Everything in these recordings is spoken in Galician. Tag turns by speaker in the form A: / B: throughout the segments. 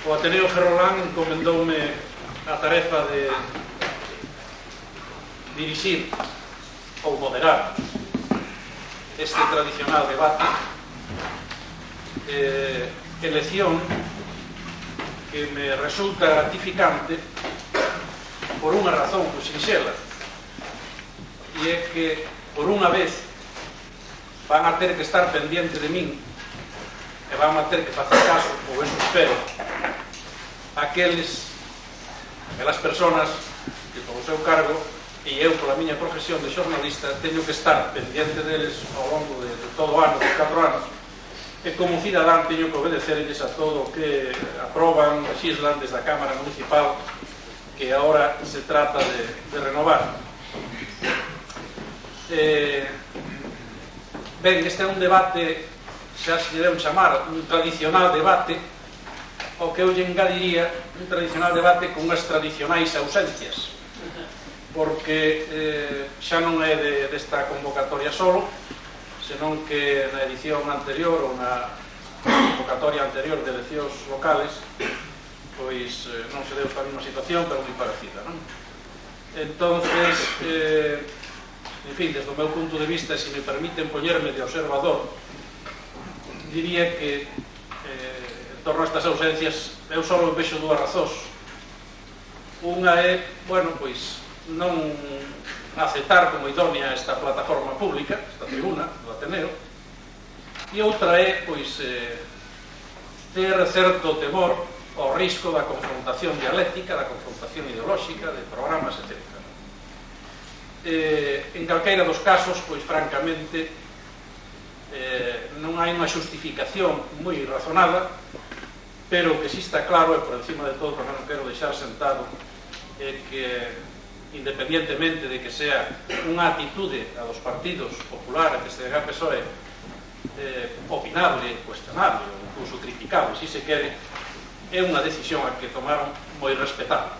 A: O Ateneo Ferrolán encomendoume a tarefa de dirixir ou moderar este tradicional debate, elección que me resulta gratificante por unha razón moi sinxela, e é que por unha vez van a ter que estar pendiente de min e van a ter que facer caso, ou eso espero, aquelas persoas que polo seu cargo e eu pola miña profesión de xornalista teño que estar pendiente deles ao longo de todo o ano, de 4 anos, e como cidadán teño que obedecerles a todo o que aproban, legislan desde a Cámara Municipal, que agora se trata de renovar. Ben, este é un debate, xa se lle deu chamar, un tradicional debate, o que eu lle engadiría un tradicional debate con unhas tradicionais ausencias, porque xa non é desta convocatoria solo, senón que na edición anterior ou na convocatoria anterior de eleccións locales pois non se deu esta mesma situación, pero moi parecida, non? Entonces, en fin, desde o meu punto de vista, se me permiten poñerme de observador, diría que en torno a estas ausencias eu só vexo dúas razóns. Unha é, bueno, pois non aceptar como idónea esta plataforma pública, esta tribuna do Ateneo, e outra é, pois, ter certo temor ao risco da confrontación dialéctica, da confrontación ideolóxica, de programas, etc. En calqueira dos casos, pois, francamente, non hai unha xustificación moi razonada, pero que si está claro, e por encima de todo, porque non quero deixar sentado, é que, independientemente de que sea unha atitude a dos partidos popular, que se a PSOE, opinable, cuestionable, ou incluso criticable, si se quere, é unha decisión a que tomaron moi respetable.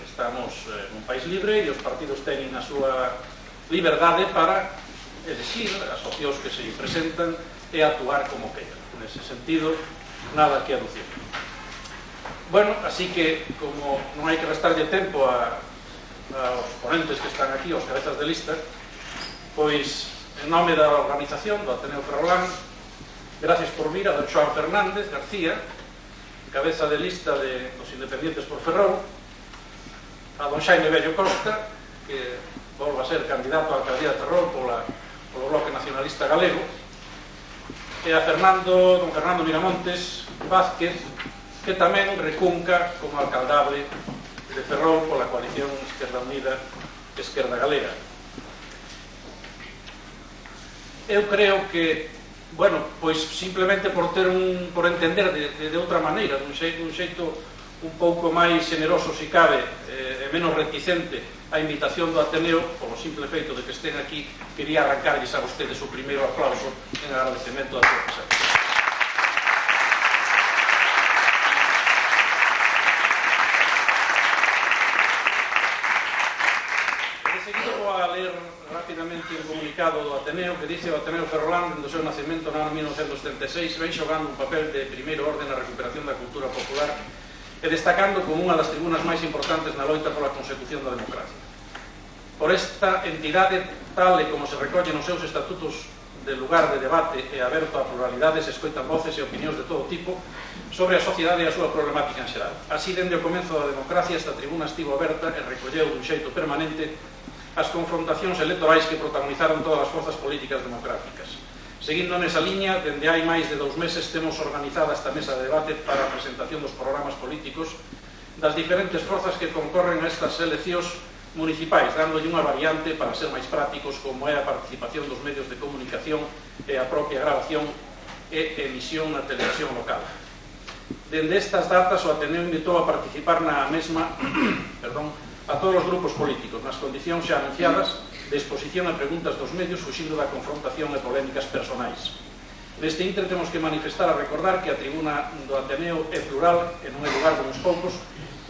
A: Estamos nun país libre e os partidos teñen a súa liberdade para elegir as opcións que se presentan e actuar como queiran. Nese sentido, nada que aducir. Bueno, así que, como non hai que restarlle tempo aos ponentes que están aquí, aos cabezas de lista, pois, en nome da organización do Ateneo Ferrolán, gracias por vir a don Xoán Fernández García, cabeza de lista dos Independientes por Ferrol, a don Xaime Bello Costa, que volva a ser candidato á alcaldía de Ferrol polo Bloque Nacionalista Galego, e a don Fernando Miramontes Vázquez, que tamén recunca como alcaldable de Ferrol pola coalición Esquerda Unida Esquerda Galega. Eu creo que, bueno, pois simplemente por entender de outra maneira, dun xeito un pouco máis generoso, se cabe, e menos reticente a invitación do Ateneo, polo simple feito de que estén aquí, quería arrancarlles a vostedes o primeiro aplauso en agradecemento da súa presencia. De seguido vou a ler rapidamente un comunicado do Ateneo que dice: o Ateneo Ferrolán, do seu nacemento no ano 1976, ven xogando un papel de primeiro orden na recuperación da cultura popular e destacando como unha das tribunas máis importantes na loita pola consecución da democracia. Por esta entidade, tal e como se recolle nos seus estatutos de lugar de debate e aberto a pluralidade, se escoitan voces e opinións de todo tipo sobre a sociedade e a súa problemática en xeral. Así, dende o comenzo da democracia, esta tribuna estivo aberta e recolleu dun xeito permanente as confrontacións electorais que protagonizaron todas as forzas políticas democráticas. Seguindo nesa liña, dende hai máis de 2 meses temos organizada esta mesa de debate para a presentación dos programas políticos das diferentes forzas que concorren a estas eleccións municipais, dándolle unha variante para ser máis prácticos, como é a participación dos medios de comunicación e a propia grabación e emisión na televisión local. Dende estas datas, o Ateneo invitou a participar na mesma a todos os grupos políticos, nas condicións xa anunciadas de exposición a preguntas dos medios, fuxindo da confrontación e polémicas personais. Neste intre temos que manifestar a recordar que a tribuna do Ateneo é plural e non é lugar de uns poucos,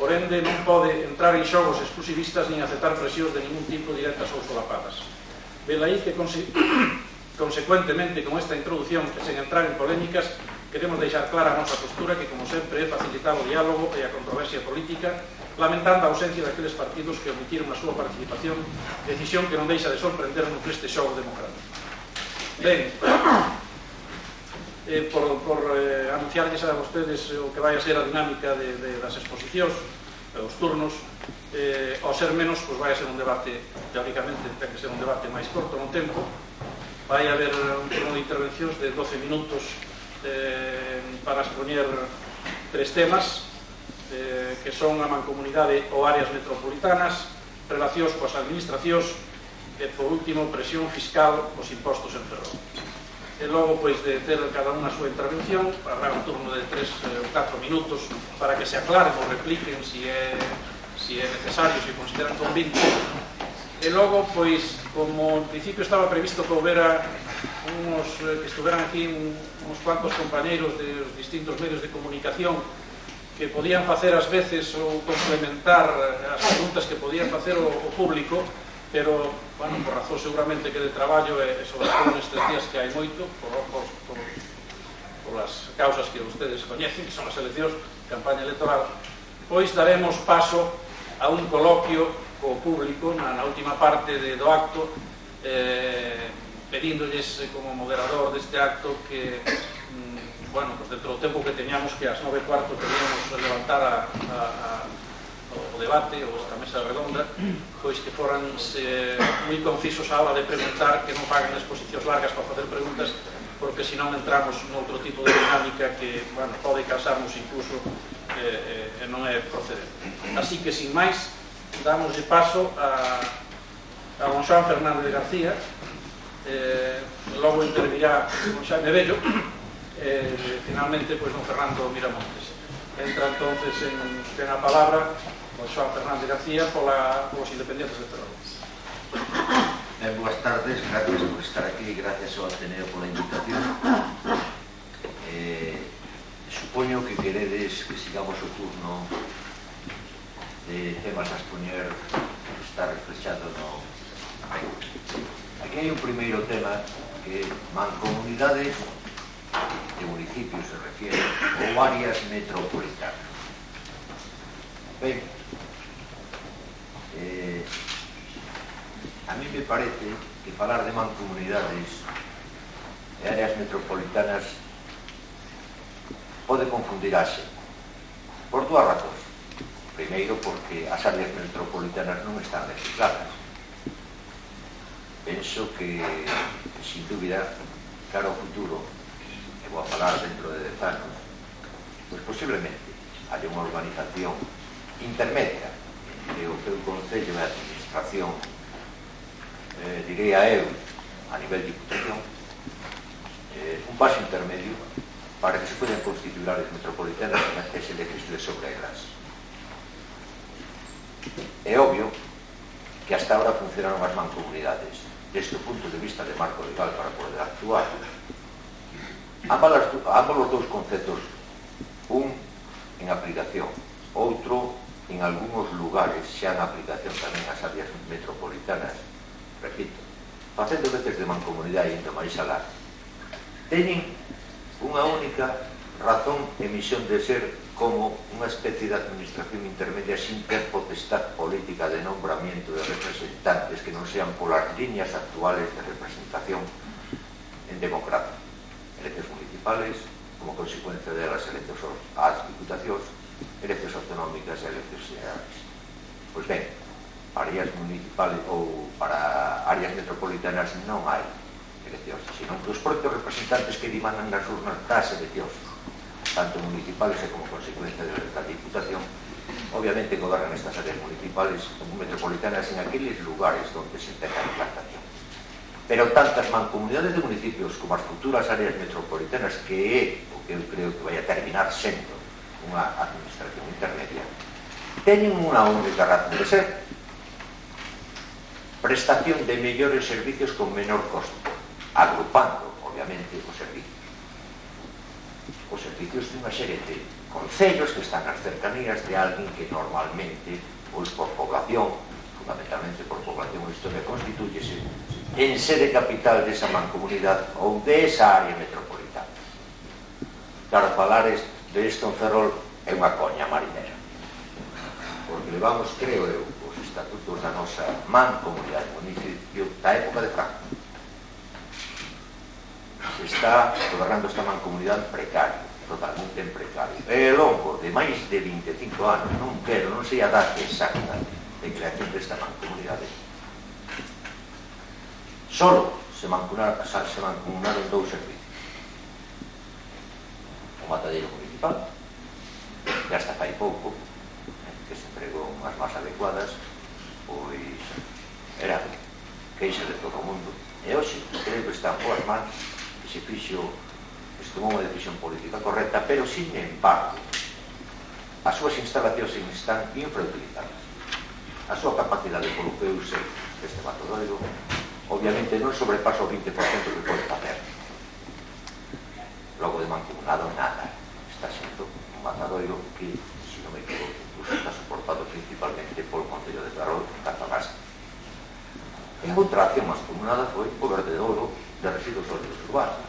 A: por ende non pode entrar en xogos exclusivistas nin aceptar presións de ningún tipo directas ou solapadas. Velaí que consecuentemente con esta introducción, que sen entrar en polémicas, queremos deixar clara a nosa postura que, como sempre, é facilitar o diálogo e a controversia política, lamentando a ausencia daqueles partidos que omitiron a súa participación, decisión que non deixa de sorprendernos neste xogo democrático. Ben, por anunciarles a vostedes o que vai a ser a dinámica das exposicións, os turnos, ao ser menos, pois vai a ser un debate, teóricamente, ten que ser un debate máis corto no tempo. Vai haber un turno de intervencións de 12 minutos para expoñer 3 temas, que son a mancomunidade ou áreas metropolitanas, relacións coas administracións e, por último, presión fiscal os impostos en Ferrol. E logo, pois, de ter cada unha a súa intervención, habrá un turno de 3 ou 4 minutos para que se aclaren ou repliquen se é necesario, se consideran convinto. E logo, pois, como en principio estaba previsto que houbera que estuveran aquí uns cuantos compañeiros dos distintos medios de comunicación que podían facer ás veces ou complementar as preguntas que podían facer o público, pero, bueno, por razón seguramente que de traballo e sobre todo nestes días que hai moito, por as causas que ustedes coñecen, que son as eleccións, campaña electoral, pois daremos paso a un coloquio co público na última parte do acto, pedíndolles como moderador deste acto que, bueno, pues dentro do tempo que teñamos, que ás 9:15 teníamos levantar o debate ou esta mesa redonda, pois que foran moi concisos a hora de preguntar, que non fagan exposicións largas para facer preguntas, porque senón entramos noutro tipo de dinámica que, bueno, pode causarnos incluso e non é procedente. Así que, sin máis, damos de paso a don Xoán Fernández García, logo intervirá don Xaime Bello, finalmente, pois, don Fernando Miramontes. Entra entonces ten a palabra don Xoán Fernández García polos independientes de Ferrol.
B: Boas tardes, gracias por estar aquí, gracias ao Ateneo pola invitación. Supoño que queredes que sigamos o turno de temas a expoñer, está reflexado no... Aquí hai un primeiro tema que mancomunidades de municipios se refiere ou áreas metropolitanas. Ben, a mí me parece que falar de mancomunidades e áreas metropolitanas pode confundir a xente por dúas razóns. Primeiro, porque as áreas metropolitanas non están legisladas. Penso que, sin dúbida, cara ao futuro, e vou a falar dentro de 10 anos, pois posiblemente haya unha organización intermedia entre o que o Concello e a Administración, diría eu, a nivel de Diputación, un paso intermedio para que se poden constituir áreas metropolitanas e se legisle sobre elas. É obvio que hasta ahora funcionaron as mancomunidades desde o punto de vista de marco legal para poder actuar. Ambos os dous conceptos, un en aplicación, outro en algúns lugares xa en aplicación tamén as áreas metropolitanas, repito, facendo veces de mancomunidade e indo máis alá, teñen unha única razón e misión de ser como unha especie de administración intermedia sin ter potestad política de nombramiento de representantes que non sean polas líneas actuales de representación en democracia, eleccións municipales, como consecuencia delas eleccións ás diputacións, eleccións autonómicas e eleccións xerais. Pois ben, para áreas municipales ou para áreas metropolitanas non hai eleccións, senón que os propios representantes que dimanan nas urnas das eleccións, tanto municipales e como consecuencia da diputación, obviamente gobernan estas áreas municipales como metropolitanas en aqueles lugares onde se ten a implantación. Pero tantas mancomunidades de municipios como as futuras áreas metropolitanas, que é o que eu creo que vai a terminar sendo unha administración intermedia, teñen unha única razón de ser: prestación de mellores servicios con menor costo, agrupando, obviamente, os servicios. Os servicios de unha serie de concellos que están nas cercanías de alguén que normalmente, pois por población, fundamentalmente por población, isto que constituyese en sede capital desa mancomunidade ou desa área metropolitana. para falares de isto en Ferrol é unha coña marinera, porque levamos, creo eu, os estatutos da nosa mancomunidade de municipio da época de Franco. Se está gobernando esta mancomunidade precario, totalmente en precario, e ao longo de máis de 25 anos, non sei a data exacta de creación desta mancomunidade, solo se mancomunaron dous servicios: o matadeiro municipal, e hasta fai pouco, que se empregou unhas más adecuadas, pois era queixa de todo o mundo, e hoxe creo que está en boas mans, que se tomou unha decisión política correcta, pero sin embargo as súas instalacións están infrautilizadas. A súa capacidade, polo que eu sei deste matadoiro, obviamente non sobrepasa o 20% que pode facer. Logo de mancomunado, nada. Está sendo un matadoiro que, se non me equivoco, incluso está soportado principalmente polo Concello de Ferrol en Cazagasta. En outra acción mancomunada foi o vertedouro de residuos sólidos urbanos,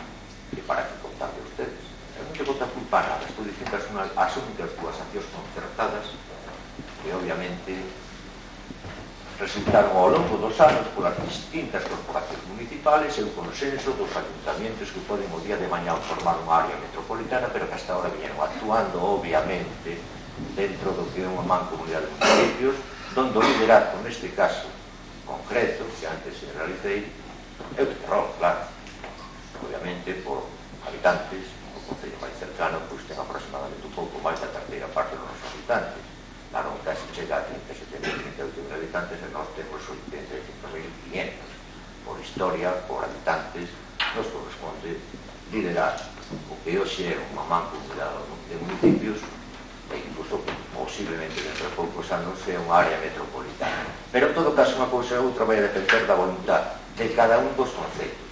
B: que para que contar de ustedes. Eu non lle boto a culpa nada, estou dicindo que as únicas dúas accións concertadas que obviamente resultaron ao longo dos anos polas distintas corporacións municipales e o consenso dos ayuntamientos que poden o día de mañá formar unha área metropolitana, pero que hasta ahora viñeron actuando obviamente dentro do que é unha mancomunidade de municipios, donde o liderazgo neste caso concreto, que antes se realicei, é o de Ferrol, claro. Obviamente, por habitantes, o concello máis cercano, pois ten aproximadamente un pouco máis da terceira parte dos nosos habitantes. Claro, casi chega a 37.000, 38.000 habitantes, e nós temos 85.500. Por historia, por habitantes, nos corresponde liderar o que hoxe é unha mancomunidade de municipios, e incluso posiblemente dentro de poucos anos é unha área metropolitana. Pero en todo caso, unha cousa ou outra vai a depender da voluntad de cada un dos concellos.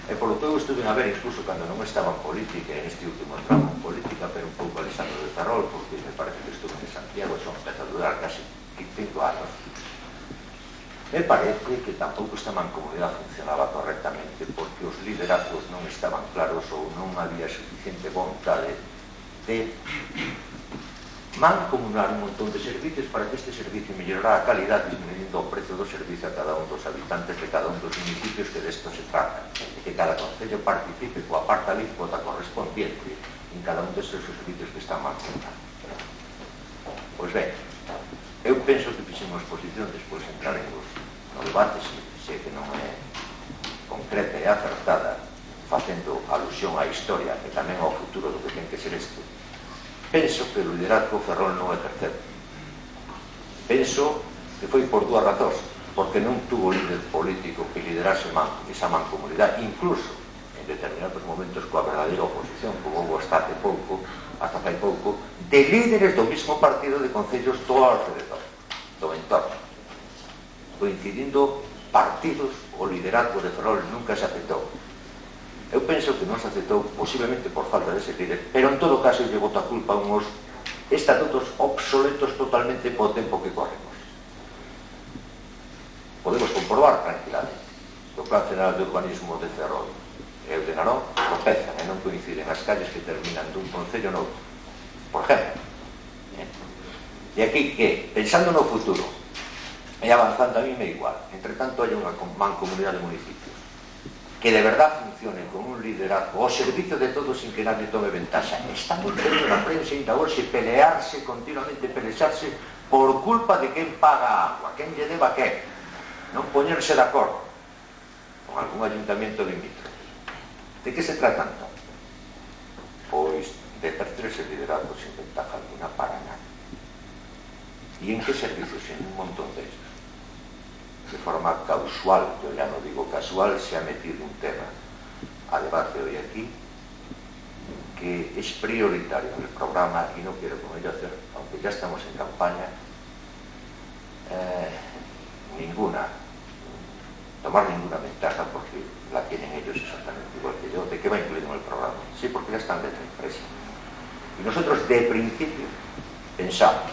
B: E polo que eu estuve a ver, incluso cando non estaba en política, en este último tramo en política, pero un pouco Alexandre de Ferrol, porque me parece que estuve en Santiago, e son empezado a durar casi 5 anos, me parece que tampouco esta mancomunidade funcionaba correctamente, porque os liderazgos non estaban claros ou non había suficiente vontade de mancomunar un montón de servicios para que este servicio mellorara a calidad, disminuyendo o precio do servicio a cada un dos habitantes de cada un dos municipios que desto se trata, e que cada concello participe coa parte alícuota correspondiente en cada un destes servicios que están mancomunados. Pois ben, eu penso que fixemos exposición, despois entraremos no debate, se que non é concreta e acertada, facendo alusión á historia e tamén ao futuro do que ten que ser isto. Penso que o liderazgo Ferrol non é terceiro. Penso que foi por dúas razóns, porque non tuvo líder político que liderase esa mancomunidade, incluso en determinados momentos coa verdadeira oposición, como houve hasta fai pouco, de líderes do mismo partido de concellos do alrededor, do entorno. Coincidindo partidos, o liderazgo de Ferrol nunca se aceptou. Eu penso que non se aceptou posiblemente por falta de ese líder, pero en todo caso lle boto a culpa a unhos estatutos obsoletos totalmente po tempo que corremos. Podemos comprobar tranquilamente que o Plan General de Urbanismo de Ferrol e o de Narón tropezan e non coinciden as calles que terminan dun concello noutro, por exemplo. E aquí que, pensando no futuro e avanzando, a mí me igual, entre tanto hai unha mancomunidade de municipios que de verdad funcione con un liderazgo ao servicio de todos sin que nadie tome ventaxa. Estamos vendo na prensa ainda hoxe pelearse continuamente, pelexarse por culpa de quen paga a agua, quen lle deba quen, non poñerse de acordo con algún ayuntamiento limítrofe. De que se trata entón? Pois de perder ese liderazgo sin ventaja alguna para nada. E en que servicios? En un montón de ellos. De forma casual, yo ya no digo casual, se ha metido un tema a debate hoy aquí que es prioritario en el programa y no quiero con ello hacer, aunque ya estamos en campaña, tomar ninguna ventaja porque la tienen ellos exactamente igual que yo. ¿De qué va incluido en el programa? Sí, porque ya están dentro de la empresa. Y nosotros de principio pensamos,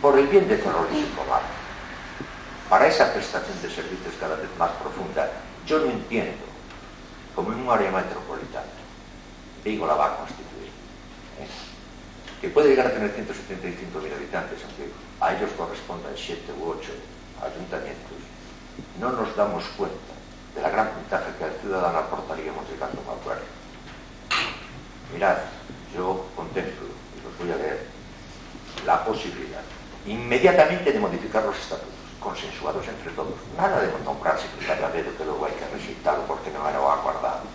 B: por el bien de Ferrol y su comarca, para esa prestación de servicios cada vez más profunda, yo no entiendo como en un área metropolitana Vigo la va a constituir. Que puede llegar a tener 175.000 habitantes, aunque a ellos correspondan 7 u 8 ayuntamientos, no nos damos cuenta de la gran ventaja que al ciudadano aportaríamos llegando a un acuerdo. Mirad, yo contemplo, y los voy a leer, la posibilidad inmediatamente de modificar los estatutos, consensuados entre todos. Nada de nombrar secretario a dedo que luego hay que rexeitarlo porque non era o acordado.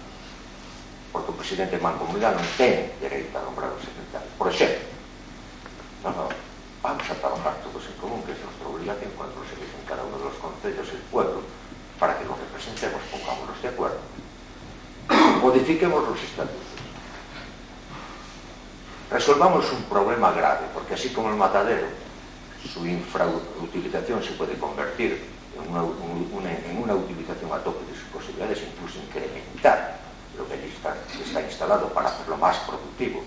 B: Porque o presidente de mancomunidade non ten dereito a nombrar o secretario. Por exemplo, no, vamos a trabajar todos en común, que es nuestra obligación cuando se eligen cada uno de los concellos del pueblo, para que los representemos, pongámonos de acuerdo. Modifiquemos los estatutos. Resolvamos un problema grave, porque así como el matadero, su infrautilización se puede convertir en una utilización a tope de sus posibilidades, incluso incrementar lo que allí está instalado para hacerlo más productivo,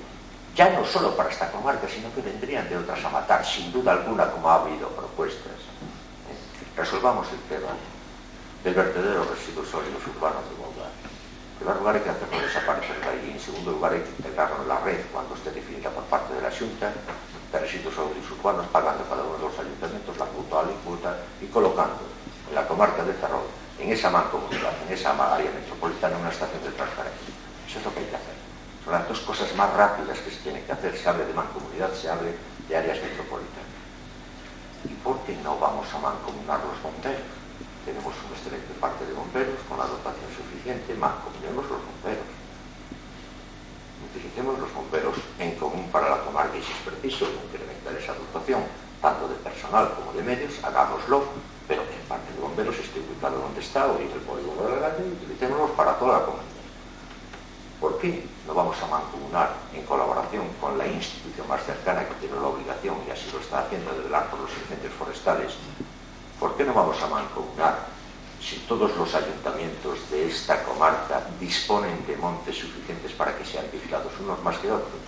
B: ya no solo para esta comarca, sino que vendrían de otras a matar, sin duda alguna, como ha habido propuestas. Resolvamos el tema del vertedero de residuos sólidos urbanos de Moldar. En primer lugar, hay que hacerlo desaparecer de ahí. En segundo lugar, hay que integrarlo en la red cuando esté definida por parte de la Xunta de residuos sólidos urbanos, pagando cada uno de los ayuntamientos la cuota alícuota y colocando en la comarca de Ferrol, en esa mancomunidad, en esa área metropolitana, una estación de transparencia. Eso es lo que hay que hacer. Son las dos cosas más rápidas que se tienen que hacer. Se hable de mancomunidad, se hable de áreas metropolitanas. ¿Y por qué no vamos a mancomunar los bomberos? Tenemos una excelente parte de bomberos con la dotación suficiente, mancomunemos los bomberos. Utilicemos los bomberos en común para la comarca y si es preciso incrementar esa dotación, tanto de personal como de medios, hagámoslo, pero que el parque de bomberos esté ubicado donde está, o en el polígono de la calle, y utilicémoslos para toda la comunidad. ¿Por qué no vamos a mancomunar en colaboración con la institución más cercana que tiene la obligación, y así lo está haciendo, de velar por los incendios forestales? ¿Por qué no vamos a mancomunar si todos los ayuntamientos de esta comarca disponen de montes suficientes para que sean vigilados, unos más que otros?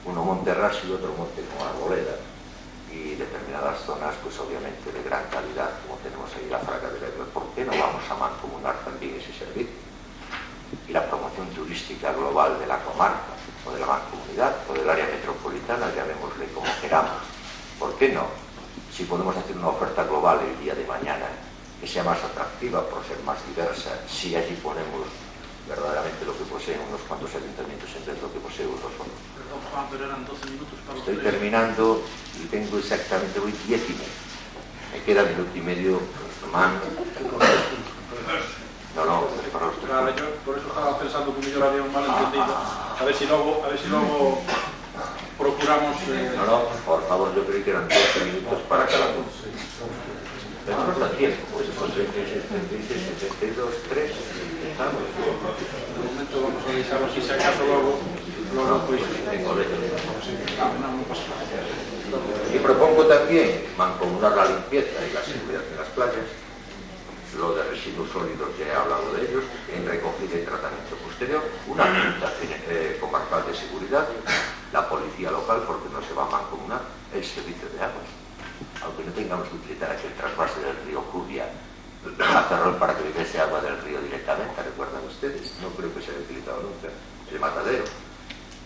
B: Uno monte raso y otro monte con arboleda, y determinadas zonas, pues obviamente de gran calidad, como tenemos ahí la Fraga del Ebro. ¿Por qué no vamos a mancomunar también ese servicio? Y la promoción turística global de la comarca, o de la mancomunidad, o del área metropolitana, llamémosle como queramos. ¿Por qué no? Si podemos hacer una oferta global el día de mañana, que sea más atractiva por ser más diversa, si allí ponemos verdaderamente lo que poseen unos cuantos ayuntamientos en vez de lo que posee otros otros.
A: Perdón, Juan, pero eran 12 minutos para
B: Estoy terminando y tengo exactamente hoy 10 y medio. Me queda minuto y medio más. No, para los tres.
A: Claro, yo por eso estaba pensando que yo lo había mal entendido. A ver si luego procuramos...
B: No, por favor, yo creí que eran 12 minutos para cada uno. Pero no nos da tiempo, pues con 36, 36, 72, 3, estamos.
A: De momento vamos a avisarlo, si acaso luego pues... No pasa nada.
B: Y propongo también mancomunar la limpieza y la seguridad en las playas. Lo de residuos sólidos, ya he hablado de ellos, en recogida y tratamiento posterior, una junta comarcal de seguridad, la policía local, porque no se va a mancomunar, el servicio de aguas. Aunque no tengamos que utilizar aquel trasvase del río Curia a Ferrol para que viniese agua del río directamente, ¿recuerdan ustedes? No creo que se haya utilizado nunca el matadero.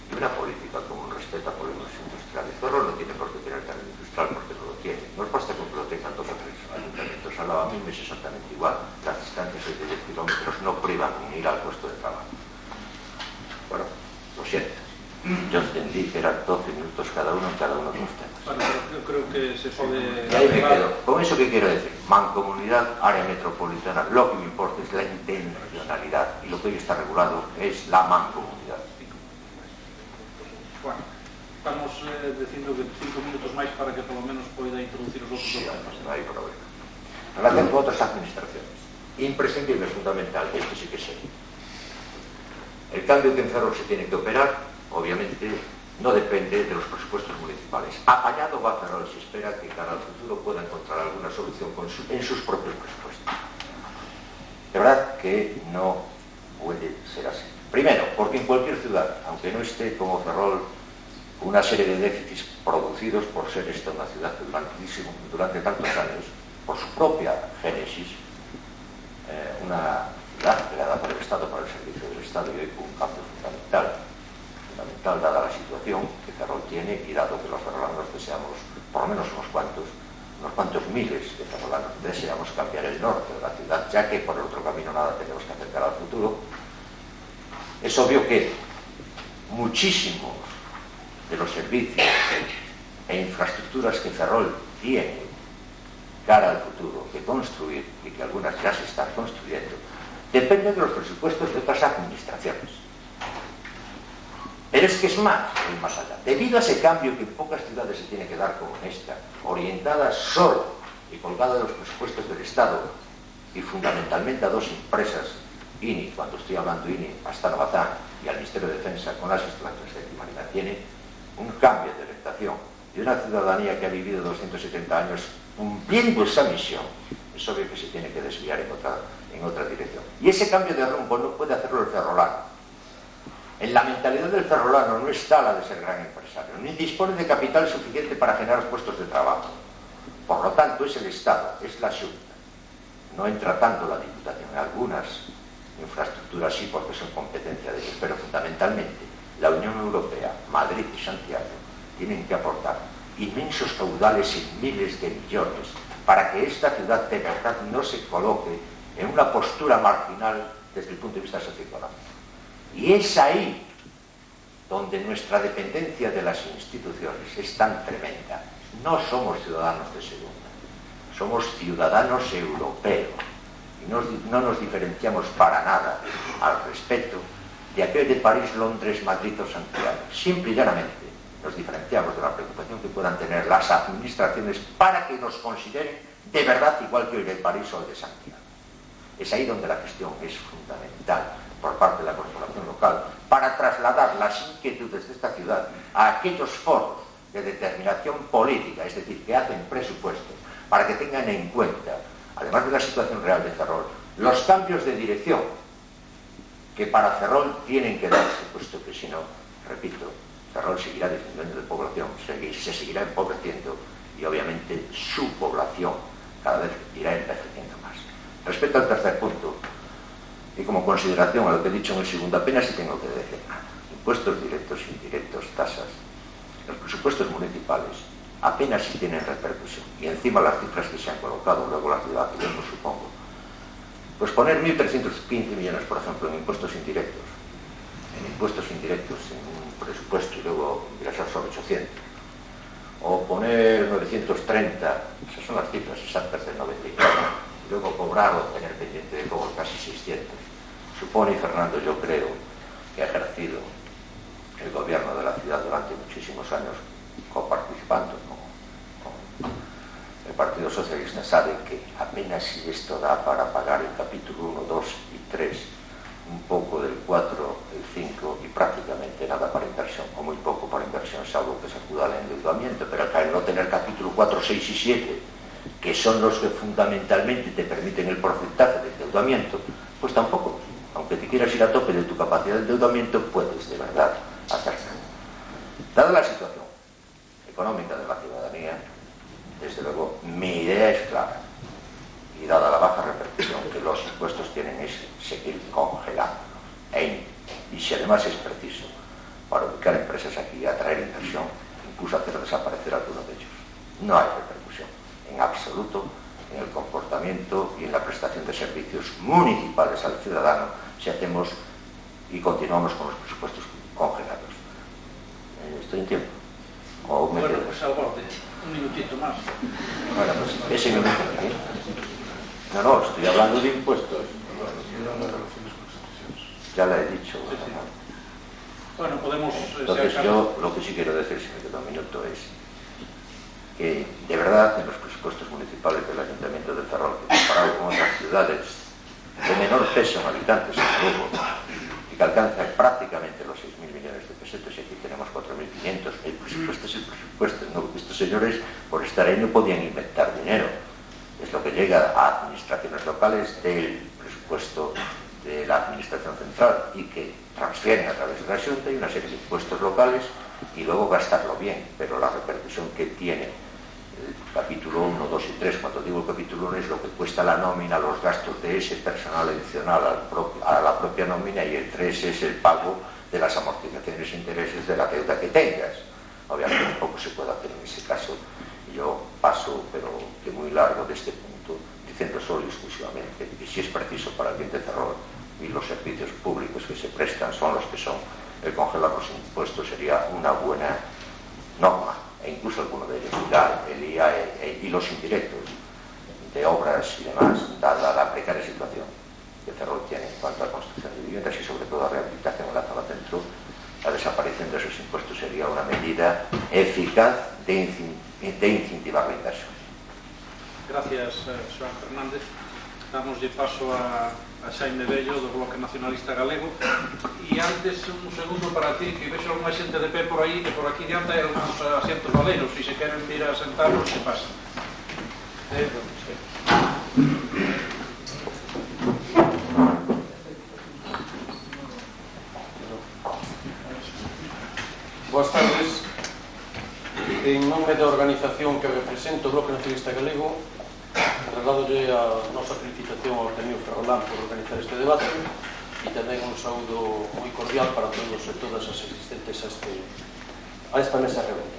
B: Y una política con un respeto a polígonos industriales. Ferrol no tiene por qué tener carne industrial porque no lo tiene. No es basta con que lo tengan 2 o 3 ayuntamientos al lado. A mí me es exactamente igual. Las distancias de 10 kilómetros no privan en ir al puesto de trabajo. Bueno, lo siento. Yo entendí que eran 12 minutos cada uno en cada uno de los temas.
A: Bueno, yo creo que se puede...
B: Y ahí me quedo. ¿Con eso qué quiero decir? Mancomunidad, área metropolitana. Lo que me importa es la intencionalidad. Y lo que hoy está regulado es la mancomunidad.
A: Bueno, estamos diciendo que 5 minutos máis para que polo menos poida introducir os outros temas.
B: No hai problema. En relación con otras administraciones, imprescindible, fundamental, esto sí que sé. El cambio que en Ferrol se tiene que operar, obviamente, no depende de los presupuestos municipales. Apañado va Ferrol, se espera que cara al futuro pueda encontrar alguna solución en sus propios presupuestos. De verdad que no puede ser así. Primero, porque en cualquier ciudad, aunque no esté como Ferrol, una serie de déficits producidos por ser esta una ciudad durante tantos años, por su propia génesis, una ciudad creada por el Estado, para el servicio del Estado, y hoy con un cambio fundamental, fundamental dada la situación que Ferrol tiene y dado que los ferrolanos deseamos, por lo menos unos cuantos miles de ferrolanos deseamos cambiar el norte de la ciudad, ya que por el otro camino nada tenemos que acercar al futuro. Es obvio que muchísimos de los servicios e infraestructuras que Ferrol tiene cara al futuro que construir, y que algunas ya se están construyendo, dependen de los presupuestos de otras administraciones. Pero es que es más allá. Debido a ese cambio que en pocas ciudades se tiene que dar como en esta, orientada solo y colgada de los presupuestos del Estado y fundamentalmente a dos empresas, INI, cuando estoy hablando INI, hasta Bazán, y al Ministerio de Defensa con las instalaciones de humanidad, tiene un cambio de orientación de una ciudadanía que ha vivido 270 años cumpliendo esa misión. Es obvio que se tiene que desviar en otra dirección. Y ese cambio de rumbo no puede hacerlo el ferrolano. En la mentalidad del ferrolano no está la de ser gran empresario, ni dispone de capital suficiente para generar puestos de trabajo. Por lo tanto, es el Estado, es la Xunta. No entra tanto la Diputación. En algunas infraestructuras sí, porque son competencia de ellos, pero fundamentalmente la Unión Europea, Madrid y Santiago tienen que aportar inmensos caudales en miles de millones para que esta ciudad de verdad no se coloque en una postura marginal desde el punto de vista socioeconómico. Y es ahí donde nuestra dependencia de las instituciones es tan tremenda. No somos ciudadanos de segunda, somos ciudadanos europeos y no nos diferenciamos para nada al respecto de aquel de París, Londres, Madrid o Santiago. Simple y llanamente nos diferenciamos de la preocupación que puedan tener las administraciones para que nos consideren de verdad igual que el de París o el de Santiago. Es ahí donde la gestión es fundamental por parte de la corporación local para trasladar las inquietudes de esta ciudad a aquellos foros de determinación política, es decir, que hacen presupuestos, para que tengan en cuenta, además de la situación real de Ferrol, los cambios de dirección que para Ferrol tienen que darse, puesto que si no, repito, Ferrol seguirá disminuyendo de población, se seguirá empobreciendo y obviamente su población cada vez irá envejeciendo más. Respecto al tercer punto, y como consideración a lo que he dicho en el segundo, apenas si tengo que decir nada. Impuestos directos, indirectos, tasas, los presupuestos municipales apenas si tienen repercusión. Y encima las cifras que se han colocado, luego la ciudad que yo no supongo. Pues poner 1.315 millones, por ejemplo, en impuestos indirectos, en un presupuesto y luego ingresar sobre 800. O poner 930, esas son las cifras exactas del 94, y luego cobrar o tener pendiente de cobro casi 600. Supone, y Fernando yo creo que ha ejercido el gobierno de la ciudad durante muchísimos años coparticipando con el Partido Socialista, sabe que apenas si esto da para pagar el capítulo 1, 2 y 3, un poco del 4, el 5 y prácticamente nada para inversión, o muy poco para inversión, salvo que se acuda al endeudamiento, pero al no tener capítulo 4, 6 y 7, que son los que fundamentalmente te permiten el porcentaje de endeudamiento, pues tampoco, aunque te quieras ir a tope de tu capacidad de endeudamiento, puedes de verdad hacerlo. Dada la situación económica de la ciudadanía, desde luego mi idea es clara, y dada la baja repercusión que los impuestos tienen, es seguir congelando. Y si además es preciso para ubicar empresas aquí, atraer inversión, incluso hacer desaparecer algunos de ellos, no hay repercusión en absoluto en el comportamiento y en la prestación de servicios municipales al ciudadano si hacemos y continuamos con los presupuestos congelados. ¿Estoy en tiempo? ¿O me
A: bueno, pues al borde, un minutito más.
B: Bueno, pues ese minuto. No, estoy hablando de impuestos. Ya le he dicho.
A: Sí, sí. Bueno, podemos...
B: Entonces yo lo que sí quiero decir, si me queda un minuto, es que de verdad en los presupuestos municipales del Ayuntamiento de Ferrol, que comparado con otras ciudades de menor peso en habitantes en Lugo, y que alcanza prácticamente los 6.000 millones de pesetas, y aquí tenemos 4.500, el presupuesto es el presupuesto, ¿no? Estos señores por estar ahí no podían inventar dinero, es lo que llega a administraciones locales del presupuesto de la administración central y que transfieren a través de la Xunta y una serie de impuestos locales y luego gastarlo bien, pero la repercusión que tiene el capítulo 1, 2 y 3, cuando digo el capítulo 1 es lo que cuesta la nómina, los gastos de ese personal adicional a la propia nómina, y el 3 es el pago de las amortizaciones e intereses de la deuda que tengas. Obviamente poco se puede hacer en ese caso. Yo paso, pero que muy largo, de este punto, diciendo solo y exclusivamente que si es preciso para el bien de Ferrol y los servicios públicos que se prestan son los que son, el congelar los impuestos sería una buena norma, e incluso alguno de ellos legal, el IAE y los indirectos de obras y demás, dada la precaria situación que Ferrol tiene en cuanto a construcción de viviendas y sobre todo a rehabilitación en la zona centro. La desaparición de esos impuestos sería una medida eficaz de incentivar la inversión.
A: Gracias, Joan Fernández. Damos de paso a Xaime Bello, do Bloque Nacionalista Galego. E antes, un segundo para ti, que vexo unha xente de pé por aí, que por aquí diante hai algúns asientos valeiros, e se queren vir a sentarlos, se pasan.
C: Boas tardes. En nome da organización que represento, o Bloque Nacionalista Galego, trasladolle a nosa felicitación ao Ateneo Ferrolán por organizar este debate e tamén un saúdo moi cordial para todos e todas as asistentes a esta mesa redonda.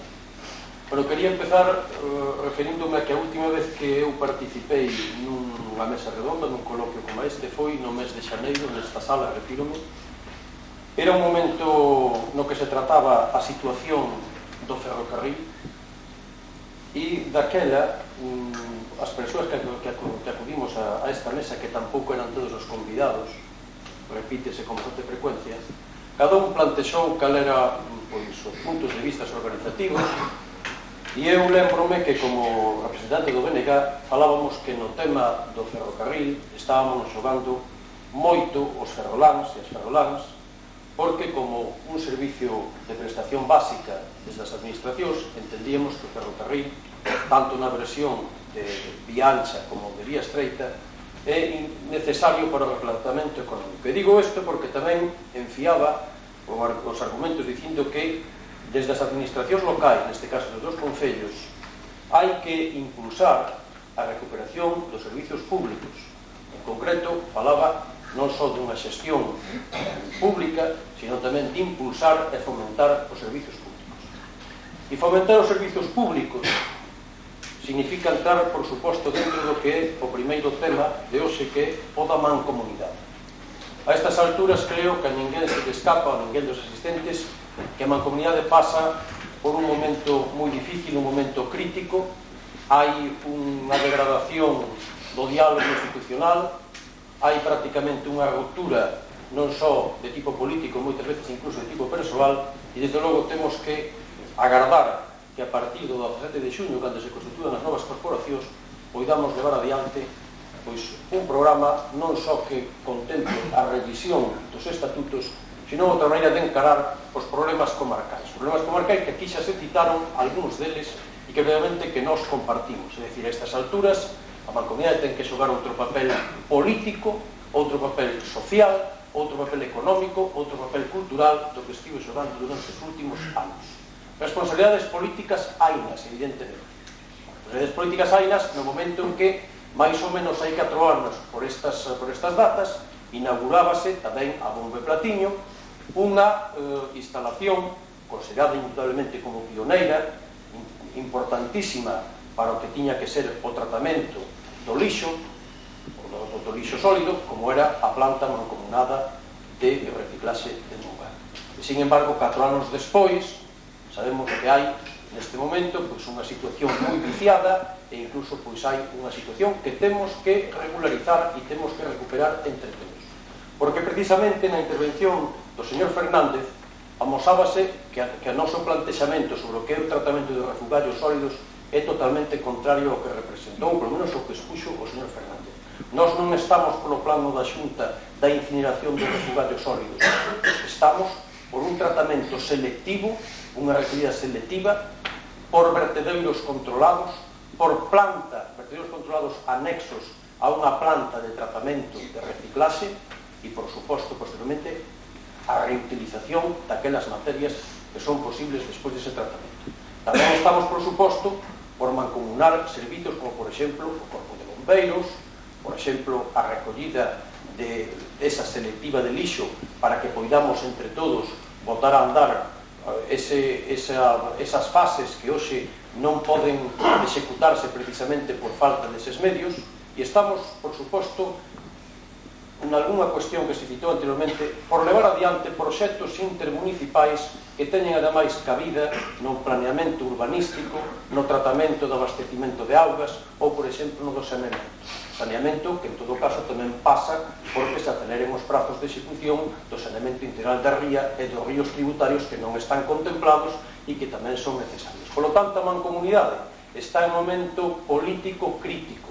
C: Bueno, quería empezar referíndome a que a última vez que eu participei nunha mesa redonda, nun coloquio como este, foi no mes de xaneiro, nesta sala, refírome. Era un momento no que se trataba a situación do ferrocarril e daquela as persoas que acudimos a esta mesa, que tampouco eran todos os convidados, repítese con bastante frecuencia, cada un plantexou cal era os puntos de vista organizativos e eu lembrome que como representante do BNG falábamos que no tema do ferrocarril estábamos xogando moito os ferroláns e as ferroláns, porque como un servicio de prestación básica desde as administracións entendíamos que o ferrocarril, tanto na versión de vía ancha como de vía estreita, é necesario para o replantamento económico. E digo isto porque tamén enfiaba os argumentos dicindo que desde as administracións locais, neste caso dos dos concellos, hai que impulsar a recuperación dos servicios públicos. En concreto, falaba non só dunha xestión pública, sino tamén de impulsar e fomentar os servicios públicos. E fomentar os servicios públicos significa entrar, por suposto, dentro do que é o primeiro tema de hoxe, que é o da mancomunidade. A estas alturas creo que a ninguén se le escapa, a ninguén dos asistentes, que a mancomunidade pasa por un momento moi difícil, un momento crítico. Hai unha degradación do diálogo institucional, hai prácticamente unha ruptura non só de tipo político, moitas veces incluso de tipo persoal, e desde logo temos que agardar que a partir do 17 de xuño, cando se constituan as novas corporacións, poidamos levar adiante un programa non só que contemple a revisión dos estatutos, sino outra maneira de encarar os problemas comarcais. Os problemas comarcais que aquí xa se citaron algúns deles e que realmente que nós compartimos. É dicir, a estas alturas a mancomunidade ten que xogar outro papel político, outro papel social, outro papel económico, outro papel cultural do que estivo xogando durante os últimos anos. Responsabilidades políticas hainas, evidentemente. Responsabilidades políticas hainas no momento en que, máis ou menos hai 4 anos por estas datas, inaugurábase tamén a bombo e platiño unha instalación considerada indudablemente como pioneira, importantísima para o que tiña que ser o tratamento do lixo, do lixo sólido, como era a planta mancomunada de reciclaxe de Mongal. E, sin embargo, 4 anos despois, sabemos que hai, neste momento, unha situación moi viciada e incluso hai unha situación que temos que regularizar e temos que recuperar entre todos. Porque precisamente na intervención do señor Fernández amosábase que o noso plantexamento sobre o que é o tratamento de refugallos sólidos é totalmente contrario ao que representou, polo menos o que expuxo o señor Fernández. Nós non estamos polo plano da Xunta da incineración de refugallos sólidos, estamos por un tratamento selectivo, unha recollida selectiva, por vertedeiros controlados, por vertedeiros controlados anexos a unha planta de tratamento de reciclaxe e, por suposto, posteriormente, a reutilización daquelas materias que son posibles despois dese tratamento. Tamén estamos, por suposto, por mancomunar servicios como, por exemplo, o Corpo de Bombeiros, por exemplo, a recollida esa selectiva de lixo para que poidamos entre todos botar a andar esas fases que hoxe non poden executarse precisamente por falta deses medios, e estamos, por suposto, en algunha cuestión que se citou anteriormente, por levar adiante proxectos intermunicipais que teñen ademais cabida no planeamento urbanístico, no tratamento do abastecimento de augas ou, por exemplo, no do saneamento, que en todo caso tamén pasa porque se aceleren os prazos de execución do saneamento integral da ría e dos ríos tributarios que non están contemplados e que tamén son necesarios. Por lo tanto, a Mancomunidade está en momento político crítico.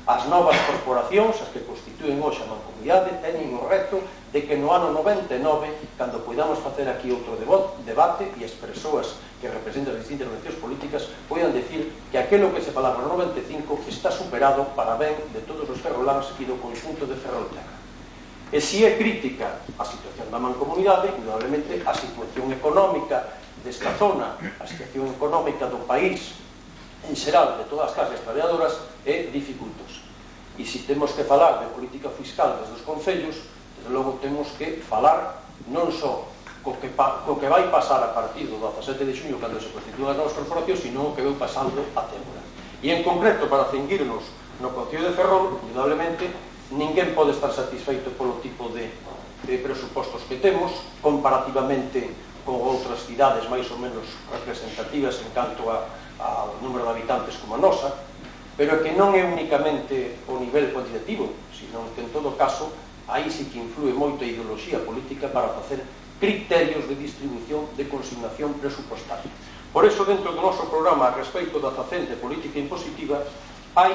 C: As novas corporacións, as que constituen hoxe a Mancomunidade, teñen o reto de que no ano 99, cando poidamos facer aquí outro debate e as persoas que representan as distintas organizacións políticas poidan decir que aquilo que se falaba no 95 está superado para ben de todos os ferroláns e do conxunto de Ferrolterra. E se é crítica a situación da Mancomunidade, indudablemente a situación económica desta zona, a situación económica do país en xeral de todas as clases traballadoras é dificultosa. E se temos que falar de política fiscal desde os concellos, desde logo temos que falar non só co que vai pasar a partir do 17 de xuño cando se constituen as novas corporacións, sino o que vai pasando até agora. E en concreto, para ceñirnos no Concello de Ferrol, indudablemente, ninguén pode estar satisfeito polo tipo de presupostos que temos, comparativamente con outras cidades máis ou menos representativas en canto ao número de habitantes como a nosa, pero que non é únicamente o nivel cuantitativo, sino que en todo caso aí sí que influe moito a ideoloxía política para facer criterios de distribución de consignación presupostaria. Por eso, dentro do noso programa a respecto da facente política impositiva, hai,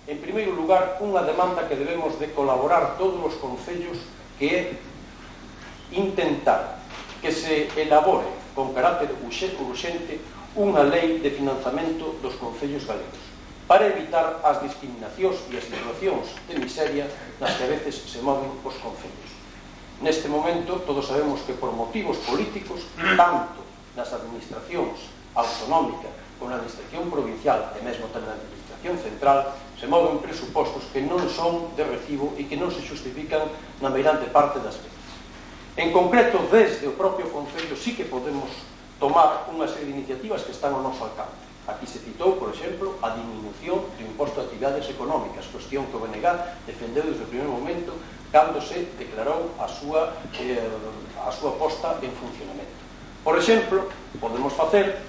C: en primeiro lugar, unha demanda que debemos de colaborar todos os concellos, que é intentar que se elabore con carácter urxente unha lei de financiamento dos concellos galegos para evitar as discriminacións e as situacións de miseria nas que a veces se moven os concellos. Neste momento, todos sabemos que por motivos políticos, tanto nas administracións autonómica como na administración provincial e mesmo tamén na administración central, se moven presupostos que non son de recibo e que non se justifican na meirande parte das veces. En concreto, desde o propio Concello sí que podemos tomar unha serie de iniciativas que están ao noso alcance. Aquí se citou, por exemplo, a diminución do imposto de actividades económicas, cuestión que o BNG defendeu desde o primeiro momento cando se declarou a súa posta en funcionamento. Por exemplo, podemos facer,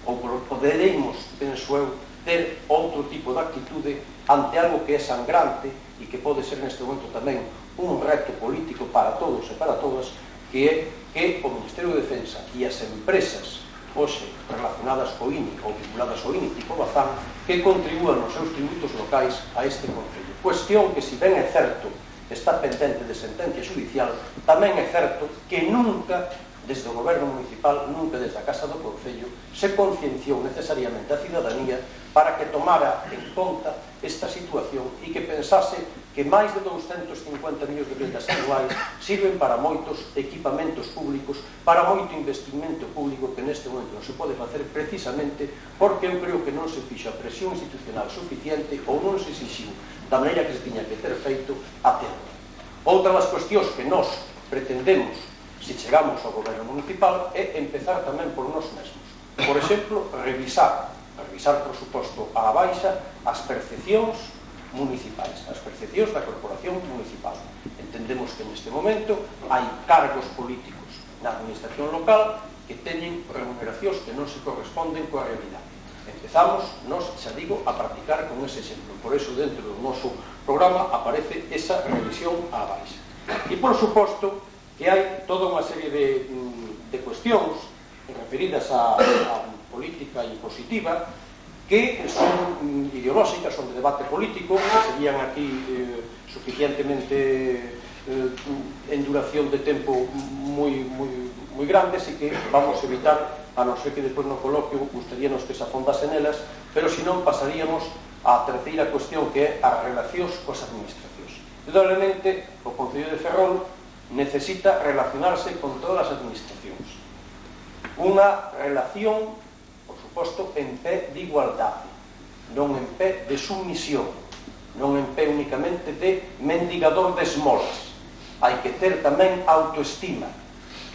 C: ou poderemos, penso eu, ter outro tipo de actitude ante algo que é sangrante e que pode ser neste momento tamén un reto político para todos e para todas, que é que o Ministerio de Defensa e as empresas hoxe relacionadas co INI ou vinculadas ao INI tipo Bazán, que contribúan nos seus tributos locais a este Concello. Cuestión que, si ben é certo, está pendente de sentencia judicial, tamén é certo que nunca, desde o Goberno Municipal, nunca desde a Casa do Concello, se concienciou necesariamente a cidadanía para que tomara en conta esta situación e que pensase que máis de 250 millóns de rendas anuais sirven para moitos equipamentos públicos, para moito investimento público que neste momento non se pode facer precisamente porque eu creo que non se fixo a presión institucional suficiente ou non se exixiu da maneira que se tiña que ter feito até agora. Outra das cuestións que nós pretendemos, se chegamos ao Goberno Municipal, é empezar tamén por nós mesmos. Por exemplo, revisar, por suposto, á baixa as percepcións municipais, as percepcións da corporación municipal. Entendemos que neste momento hai cargos políticos na administración local que teñen remuneracións que non se corresponden coa realidade. Empezamos, nos, xa digo, a practicar con ese exemplo. Por eso, dentro do noso programa aparece esa revisión á baixa. E, por suposto, que hai toda unha serie de cuestións referidas á política impositiva que son ideolóxicas, son de debate político, que serían aquí suficientemente en duración de tempo moi grandes e que vamos a evitar, a non ser que depois no coloquio gustaríanos que se afondasen elas, pero senón pasaríamos á terceira cuestión, que é as relacións coas administracións. Indudablemente, o Concello de Ferrol necesita relacionarse con todas as administracións. Unha relación, por suposto, en pé de igualdade, non en pé de sumisión, non en pé únicamente de mendigador de esmolas, hai que ter tamén autoestima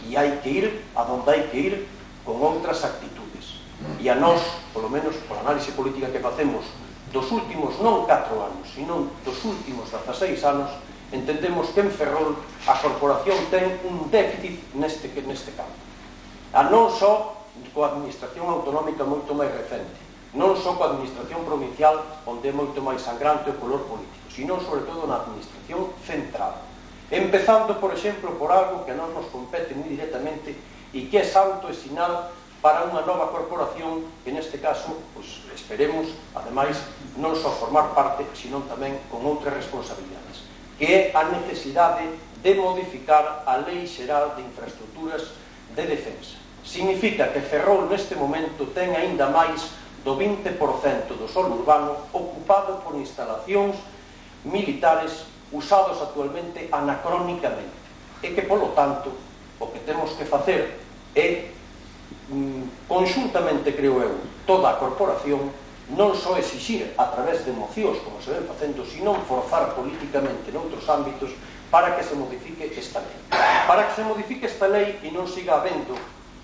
C: e hai que ir a donde hai que ir con outras actitudes. E a nós, polo menos por análise política que facemos dos últimos non 4 anos, sino dos últimos 16 anos, entendemos que en Ferrol a corporación ten un déficit neste campo. Non só coa administración autonómica moito máis recente, non só coa administración provincial onde é moito máis sangrante o color político, sino sobre todo na administración central. Empezando, por exemplo, por algo que a nós nos compete moi directamente e que é santo e sinal para unha nova corporación que neste caso, pues, esperemos, ademais, non só formar parte, sino tamén con outras responsabilidades, que é a necesidade de modificar a Lei Xeral de Infraestructuras de Defensa. Significa que Ferrol neste momento ten aínda máis do 20% do solo urbano ocupado por instalacións militares usados actualmente anacrónicamente e que, polo tanto, o que temos que facer é conxuntamente, creo eu, toda a corporación non só exixir a través de mocións como se ven facendo, sino forzar políticamente noutros ámbitos para que se modifique esta lei. Para que se modifique esta lei e non siga habendo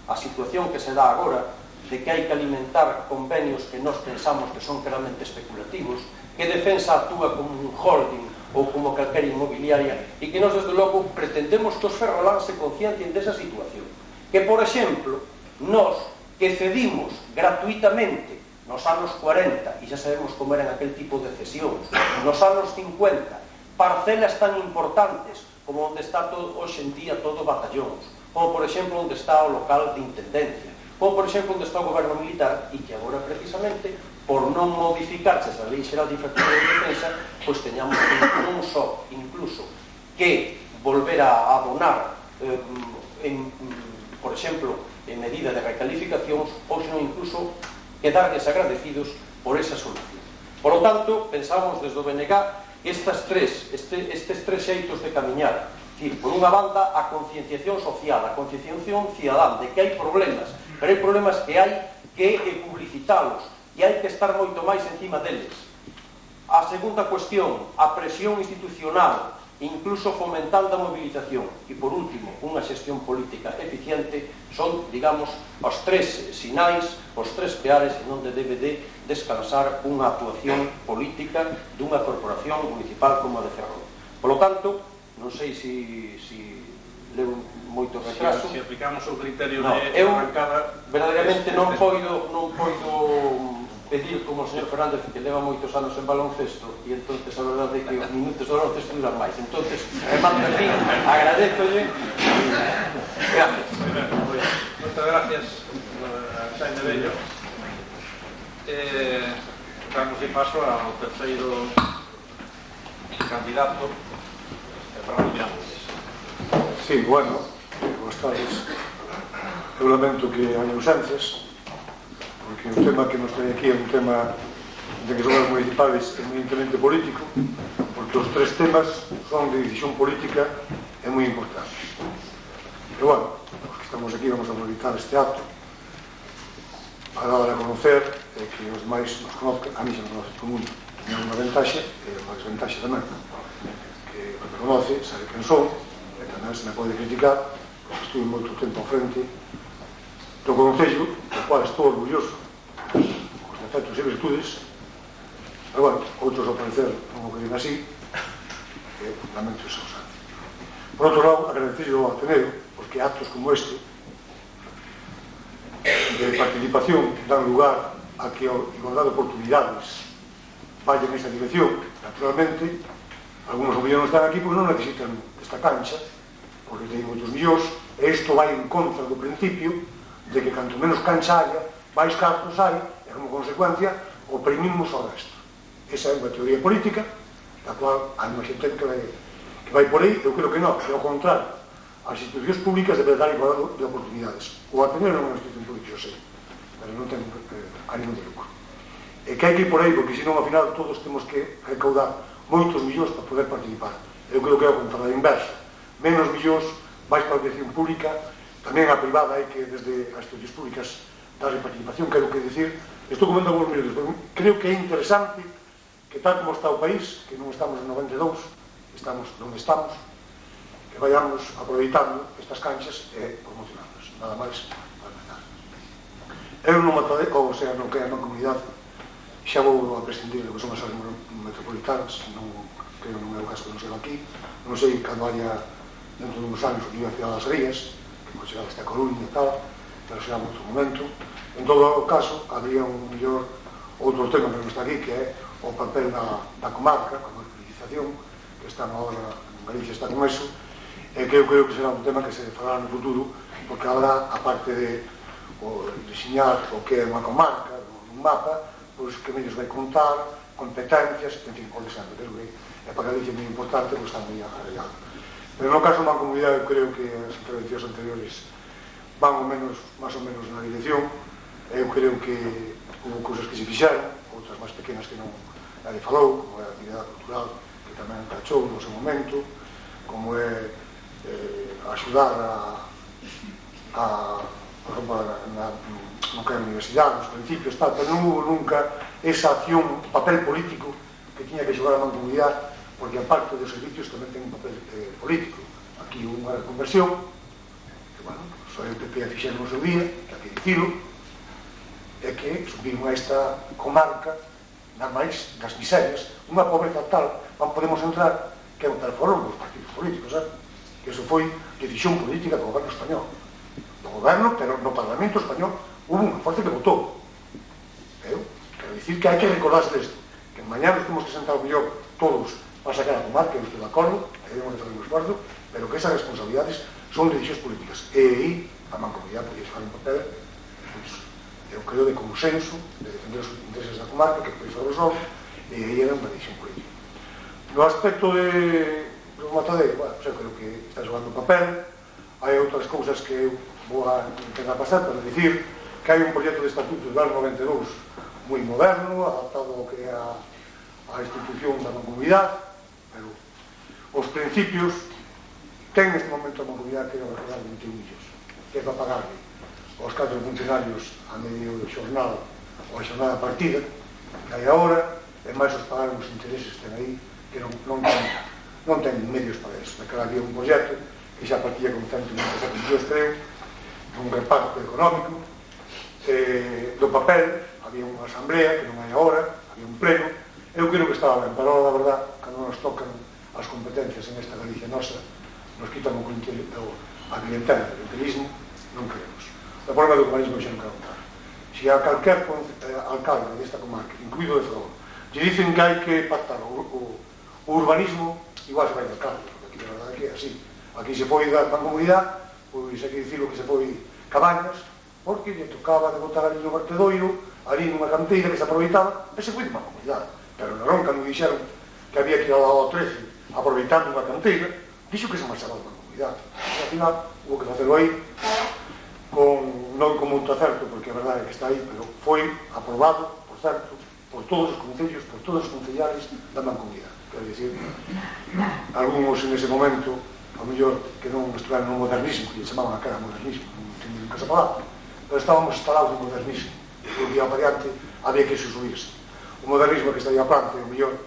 C: a situación que se dá agora de que hai que alimentar convenios que nós pensamos que son claramente especulativos, que Defensa actúa como un holding ou como calquera inmobiliaria e que nós, desde logo, pretendemos que os ferroláns se conciencien desa situación. Que, por exemplo, nós que cedimos gratuitamente nos anos 40, e xa sabemos como eran aquel tipo de cesións, nos anos 50, parcelas tan importantes como onde está hoxe en día todo batallóns, como por exemplo onde está o local de intendencia, como por exemplo onde está o goberno militar, e que agora precisamente por non modificarse a Lei Xeral de Infraestructuras de Defensa, pois teñamos non só incluso que volver a abonar por exemplo en medida de recalificacións, ou senón incluso quedarles agradecidos por esa solución. Por lo tanto, pensamos desde o BNG estes tres xeitos de camiñar. Por unha banda, a concienciación social, a concienciación cidadán de que hai problemas, pero hai problemas que hai que publicitalos e hai que estar moito máis encima deles. A segunda cuestión, a presión institucional, incluso fomentando a movilización. E por último, unha xestión política eficiente son, digamos, os tres sinais, os tres piares en onde debe de descansar unha actuación política dunha corporación municipal como a de Ferrol. Por lo tanto, non sei se levo moito retraso.
A: Se aplicamos o criterio
C: de
A: arrancada...
C: Verdadeiramente non poido pedir como o señor Fernández, que leva moitos anos en baloncesto, e entonces a verdade é que os minutos de baloncesto duran máis. Entonces, remando aquí, agradezolle. Gracias.
A: Moitas gracias, Xaime Bello. Damos de paso ao terceiro candidato, Fernando Miranda.
D: Sí, bueno, boas tardes. Eu lamento que hai ausencias, porque o tema que nos trae aquí é un tema de que son as municipales eminentemente político, porque os tres temas son de decisión política e moi importantes. Pero bueno, os que estamos aquí vamos a aproveitar este acto para dar a conocer que os demais nos conozcan. A mí xa nos conoce todo o mundo, é unha ventaxe e unha desventaxe tamén, que me conoce, sabe quen son, e tamén se me pode criticar, porque estuve moito tempo ao frente do Concello, do cual estou orgulloso, cos defectos e virtudes, pero bueno, outros ao parecer non o queren así, que lamento esa ausencia. Por outro lado, agradecerlo ao Ateneo, porque actos como este, de participación, dan lugar a que a igualdade de oportunidades vaya nesa dirección. Naturalmente, algunos gobiernos están aquí porque non necesitan esta cancha, porque ten moitos millóns, e isto vai en contra do principio de que canto menos cancha haya, máis cartos hai, e como consecuencia oprimimos ao resto. Esa é unha teoría política, da cual hai unha xente que vai por aí. Eu creo que non, que ao contrario, as institucións públicas deben dar igualdade de oportunidades. O Ateneo non é unha institución pública, eu sei, pero non ten ánimo de lucro. E que hai que ir por aí, porque senón ao final todos temos que recaudar moitos millóns para poder participar. Eu creo que é ao contrario, inverso. Menos millóns vais para a dirección pública, tamén a privada hai que desde as institucións públicas darle participación. Quero que decir, estou comendo algunos minutos, pero creo que é interesante que tal como está o país, que non estamos en 92, estamos onde estamos, que vayamos aproveitando estas canchas e promocionándolas, nada máis para empezar. Eu non matade, ou sea, non que é a comunidade, xa vou a prescindir do que son as áreas metropolitanas, non creo non é o caso que non sei aquí, non sei cando haya dentro de uns anos o que a Cidade das Rías, que pode chegar hasta a Coruña e tal, pero será en outro momento. En todo caso, habría un mellor outro tema que non está aquí, que é o papel da comarca, a comarcalización, que está na hora, en Galicia está con eso, e que eu creo que será un tema que se falará no futuro, porque habrá, aparte de diseñar o que é unha comarca, un mapa, pois que medios vai contar, competencias, en fin, pode ser, pero que é para Galicia moi importante, pois está moi arreglado. Pero no caso de unha comunidade, eu creo que as intervencións anteriores van máis ou menos na dirección. Eu creo que houve cousas que se fixeron, outras máis pequenas que non nadie falou, como é a actividade cultural, que tamén encachou no seu momento, como é axudar no que é a universidade, nos principios, tal, pero non houve nunca esa acción, papel político que tiña que xogar a mancomunidade, porque a parte dos servicios tamén ten un papel político. Aquí houve unha reconversión, que, bueno, só o PP fixeron no seu día, que hai que dicilo, é que subiron a esta comarca nas máis das miserias, unha pobreza tal, non podemos entrar, que é o tal foron dos partidos políticos, que eso foi decisión política do goberno español. Do goberno, pero no Parlamento español hubo unha forza que votou. Eu quero dicir que hai que recordarse desto, que mañá nos temos que sentar o mellor todos para sacar a comarca, eu estou de acordo, aí debemos de fazer un esforzo, pero que esas responsabilidades son decisións políticas. E aí a mancomunidade podía xogar un papel, pois, eu creo, de consenso, de defender os intereses da comarca, que foi sobre o sol, e aí era unha decisión política. No aspecto de Matadero, bueno, eu creo que está xogando un papel. Hai outras cousas que eu vou a intentar pasar para dicir que hai un proxecto de estatutos do ano 92 moi moderno, adaptado ao que é a institución da mancomunidade, pero os principios ten neste momento a mancomunidade que recordar 21 millóns, que é para pagarle aos 4 funcionarios a medio de xornal ou a xornada partida que hai agora, e máis os pagar os intereses que ten aí, que non ten medios para eso. Daquela había un proxecto que xa partía con 197 millóns, creo, un reparto económico do papel, había unha asamblea que non hai agora, había un pleno. Eu creo que estaba ben, pero a la verdad, cando nos tocan as competencias en esta Galicia nosa, nos quitan a clientela, o clientelismo, non queremos. O problema do urbanismo xa non quero contar. Se a calquer alcalde desta comarca, incluído de Ferrol, lle dicen que hai que pactar o urbanismo, igual se vai de alcalde, porque aquí a verdade que é así. Aquí se foi da mancomunidade, pois hai que dicilo que se foi Cabañas, porque lle tocaba de botar ali no vertedoiro, ali nunha canteira que se aproveitaba, e se foi de mancomunidade. Pero na ronca non dixeron que había que ir ao 13 aproveitando unha canteira, dixo que se marchaba de mancomunidade. E ao final, hubo que facelo aí, non con moito acerto, porque a verdade é que está aí, pero foi aprobado, por certo, por todos os concellos, por todos os concellares da mancomunidade. Quero dicir, algúns en ese momento, ao mellor que non estuveran no modernismo, que lle chamaban a cara modernismo, non teño nunca esa palabra, pero estábamos instalados no modernismo, e o día variante había que subirse. O modernismo que está aí a planta, ao mellor,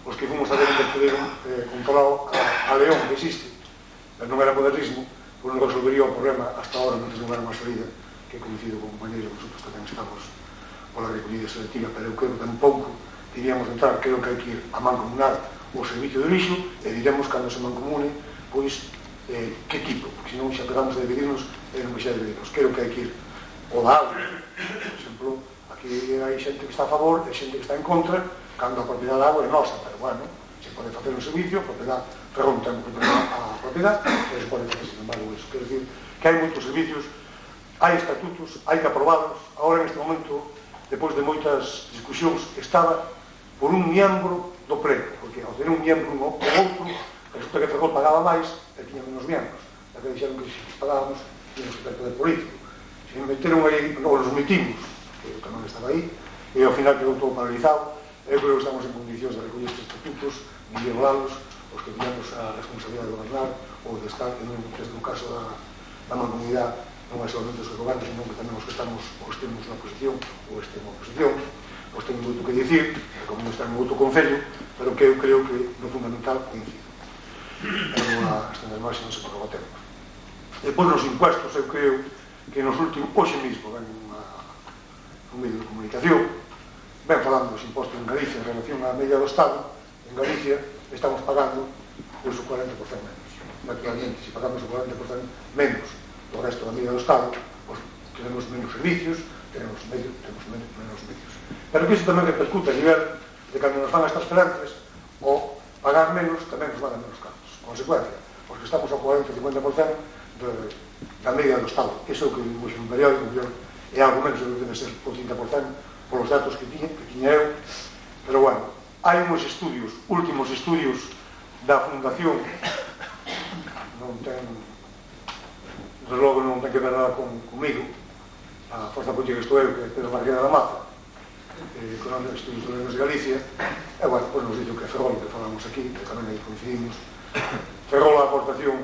D: os que fomos a ver que puderon controlar a León, que existe, pero non era modernismo, pois non resolvería o problema hasta ahora, non era unha salida, que coincido con compañeiro, que nosotros tamén estamos pola recollida selectiva, pero eu creo que tampouco diríamos entrar, creo que hai que ir a mancomunar o servicio de lixo, e diremos cando se mancomune, pois, que tipo, porque senón xa pegamos a dividirnos e non xa dividirnos. Creo que hai que ir o da agua, por exemplo, aquí hai xente que está a favor e xente que está en contra, cando a propiedade da agua é nosa, pero bueno, se pode facer un servicio, a propiedade Ferrón ten a propiedade, e se pode facer, sin embargo, eso. Quero dicir que hai moitos servicios, hai estatutos, hai que aprobados. Agora, neste momento, depois de moitas discusións, estaba por un miembro do pleno, porque ao tener un miembro ou outro, resulta que Ferrol pagaba máis e tiña menos miembros. Da que dixeron que se pagábamos, tínhamos que ter poder político. Se meteron aí, non os metimos, que tamén estaba aí, e ao final quedou todo paralizado. Eu creo que estamos en condicións de recoller estes estatutos, de violalos, os que teníamos a responsabilidade de gobernar, ou de estar, desde o caso da mancomunidade, non é solamente os que gobernan, senón que tamén os que estamos, ou estemos na oposición, ou estemos na oposición, pois teñen moito que dicir, como non está en outro concello, pero que eu creo que no fundamental coincido. a estender máis non se pode tempo. Depois nos impuestos, eu creo que nos últimos, hoxe mismo, ven un medio de comunicación, ven falando dos impostos en Galicia en relación á media do Estado. En Galicia estamos pagando o 40% menos. Naturalmente, se pagamos o 40% menos do resto da media do Estado, pues, tenemos menos servicios, tenemos menos medios. Pero que iso tamén repercute a nivel de cando nos van as transferencias, o pagar menos tamén nos van a menos cartos. Consecuencia, porque estamos ao 40-50% da media do Estado. Iso é o que vimos en un periódico, e algo menos debe ser por 30% polos datos que tiña eu. Pero bueno, hai uns estudios, últimos estudios da Fundación, non ten, desde logo non ten que ver nada comigo, a forza política que estou eu, que é Pedro Marquina da Maza, Económica de Estudios de Galicia, e bueno, pois nos dixo que Ferrol, que falamos aquí, que tamén aí coincidimos, Ferrol a aportación,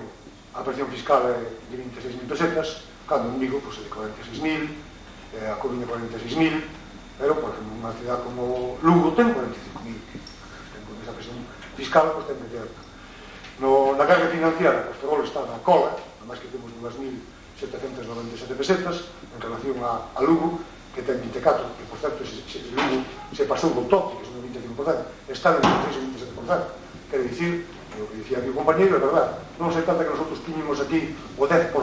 D: a presión fiscal é de 26.000 pesetas, cando en Vigo, pois é de 46.000, a Coruña 46.000, pero, por exemplo, unha cidade como Lugo ten 45.000, con esa presión fiscal, pois ten que ter. Na carga financiera, pois Ferrol está na cola, además que temos 2.797 pesetas, en relación a Lugo, que ten 24, que por certo, Lugo se pasou do top, que son o 25%, está no 23 e 27%. Quere dicir, o que dicía aquí o compañeiro, é verdad, non se trata que nosotros tiñemos aquí o 10%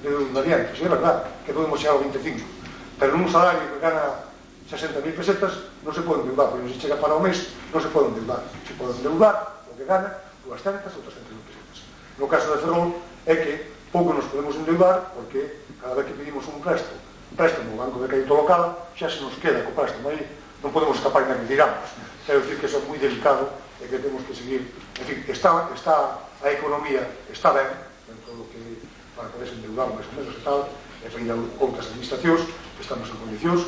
D: de deudariantes, é verdad, que podemos chegar ao 25%, pero nun salario que gana 60.000 pesetas non se pode endeudar, porque se chega para o mes non se pode endeudar. Se pode endeudar o que gana 200 ou 300.000 pesetas. No caso de Ferrol é que pouco nos podemos endeudar, porque cada vez que pedimos un préstamo no Banco de Crédito Local, xa se nos queda co préstamo aí, non podemos escapar nem que tiramos. Quero dicir que eso é moi delicado e que temos que seguir. En fin, a economía está ben, dentro do que para poder endeudar máis ou menos e tal, e para ir a outras administracións, que estamos en condicións,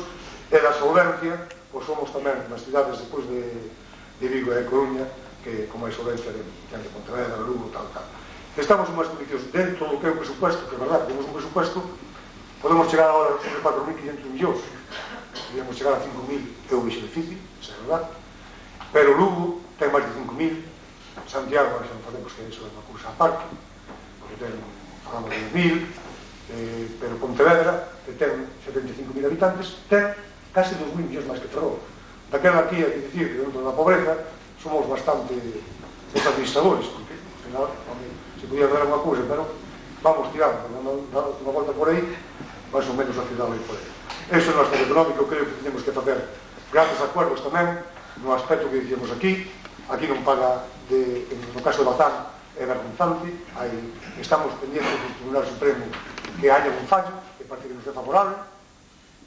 D: e da solvencia, pois somos tamén nas cidades depois de Vigo e de Coruña, que con máis solvencia de Pontevedra, Lugo, tal. Estamos en máis condicións dentro do que é o presupuesto, que é verdade, temos un presupuesto, podemos chegar agora sobre 4.500 millóns, podemos chegar a 5.000, é o bicho difícil, é verdade, pero Lugo ten máis de 5.000, Santiago, agora xa non facemos que iso é unha cousa aparte, porque falamos de 10.000, pero Pontevedra, que ten 75.000 habitantes, ten casi 2.000 millóns máis que Ferrol. Daquela aquí, hai que dicir que dentro da pobreza somos bastante administradores, porque, ao final, se podía dar unha cousa, pero vamos tirando, dando unha volta por aí, máis ou menos a cidade por aí. Eso no aspecto económico, creo que tenemos que facer grandes acuerdos tamén, no aspecto que dicíamos aquí non paga, no caso de Bazán, é vergonzante, estamos pendientes do Tribunal Supremo que haya un fallo, que parece que non é favorable,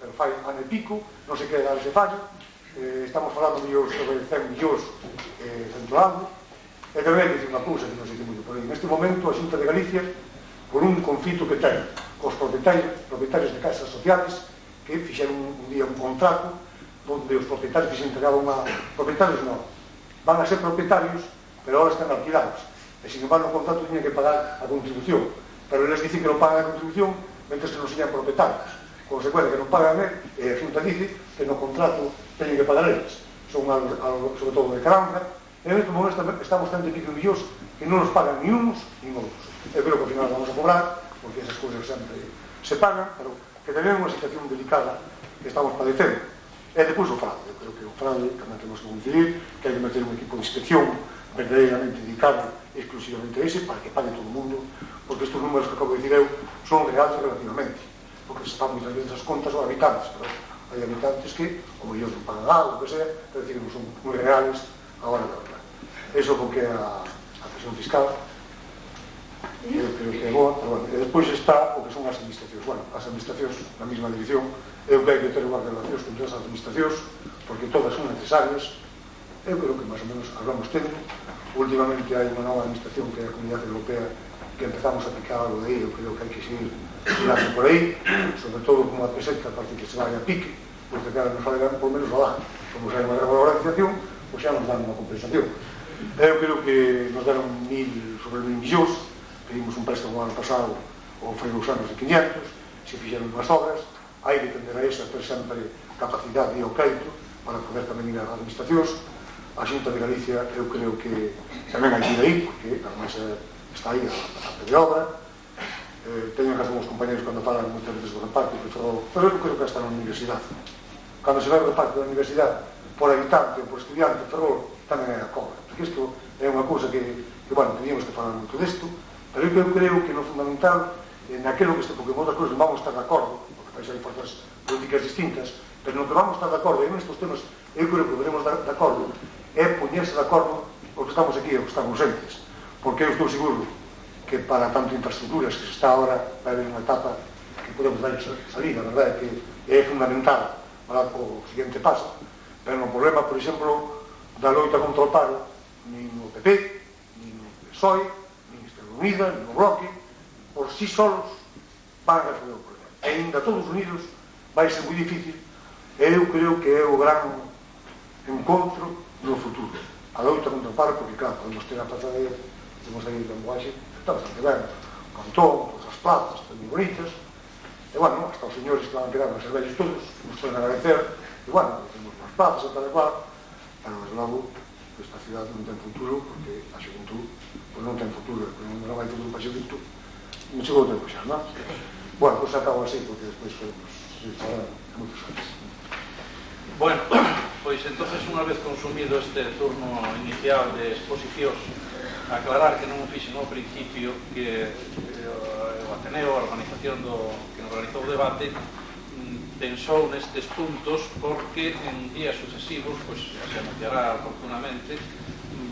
D: pero fai ano e pico, non se quere dar ese fallo, estamos falando sobre 100 millóns centralando, e tamén hai que dicir unha cousa que non se dice moito por aí. Neste momento a Xunta de Galicia, por un conflito que ten cos propietarios de casas sociales, que fixeron un día un contrato onde os propietarios que se entregaban a propietarios non, van a ser propietarios, pero ahora están alquilados, e sin embargo o contrato tiña que pagar a contribución, pero eles dicen que non pagan a contribución mentre que non sean propietarios. Consecuencia que non pagan, e a Xunta dice que no contrato teñen que pagar eles. Son algo sobre todo de Caranza, e en este momento estamos tanto pico de millóns que non nos pagan ni uns ni outros. Eu creo que ao final vamos a cobrar, porque esas cousas sempre se pagan, pero que tamén é unha situación delicada que estamos padecendo. E depois o fraude. Eu creo que o fraude tamén temos que coincidir, que hai que meter un equipo de inspección verdadeiramente dedicado exclusivamente a ese, para que pague todo o mundo, porque estes números que acabo de decir eu son reales relativamente, porque se fan moitas veces as contas aos habitantes, pero hai habitantes que, o mellor non pagan algo, o que sea, pero decir que non son moi reales a hora de verdad. Eso porque a presión fiscal, eu creo que é boa, pero bueno, e despois está o que son as administracións. Bueno, as administracións na mesma dirección, eu creo que ter unhas relacións con todas as administracións, porque todas son necesarias. Eu creo que máis ou menos hablamos tendo. Últimamente hai unha nova administración que é a Comunidade Europea, que empezamos a aplicar algo de aí. Eu creo que hai que seguir tirando por aí, sobre todo como a peseta, parece que se vai a pique, porque claro, nos sale por menos ao ano. Como se hai unha regularización, pois xa nos dan unha compensación. Eu creo que nos deron sobre 1.000 millóns, pedimos un préstamo ano pasado, ou foi nos anos de 500, se fixeron unhas obras, hai que tender a esa, ter sempre capacidade e o crédito para poder tamén ir ás administracións. a Xunta de Galicia eu creo que tamén hai que ir aí, porque además está aí a pé de obra. Teño en casa uns compañeros cando falan moitas veces do reparto que Ferrol, pero eu creo que hasta na universidade, cando se ve o reparto da universidade por habitante ou por estudiante, Ferrol tamén é a cobra, porque isto é unha cousa que bueno, teníamos que falar moito desto, pero eu creo que no fundamental naquilo que porque moitas cousas vamos estar de acordo, porque hai forzas políticas distintas, pero no que vamos estar de acordo e nestes temas eu creo que veremos de acordo é poñerse de acordo os que estamos aquí e os que estamos ausentes, porque eu estou seguro que para tanto infraestructuras que se está ahora vai haber unha etapa que podemos dar salida, a verdade que é fundamental para o siguiente paso, pero no problema, por exemplo, da loita contra o paro, nin no PP, nin no PSOE, nin Izquierda Unida, nin no Bloque, por sí solos van a resolver o problema. E ainda todos unidos vai ser moi difícil, e eu creo que é o gran encontro no futuro. A loita contra o paro, porque claro, podemos ter a Praza de temos aí de Amboaxe, está bastante ben, o cantón, todas as plazas, están moi bonitas, e bueno, hasta os señores que van a quedar a ser vellos todos, nos poden agradecer, e bueno, temos as plazas e tal e cual, pero desde logo, esta cidade non ten futuro, porque a xuventud pues non ten futuro, porque non vai futuro para a xuventud, non chegou o tempo xa, non? Bueno, pues acabo así, porque despois podemos seguir falando de moitos anos.
A: Bueno, pois entonces unha vez consumido este turno inicial de exposicións, aclarar que non fixen ao principio que o Ateneo, a organización que organizou o debate, pensou nestes puntos porque en días sucesivos, pois se anunciará oportunamente,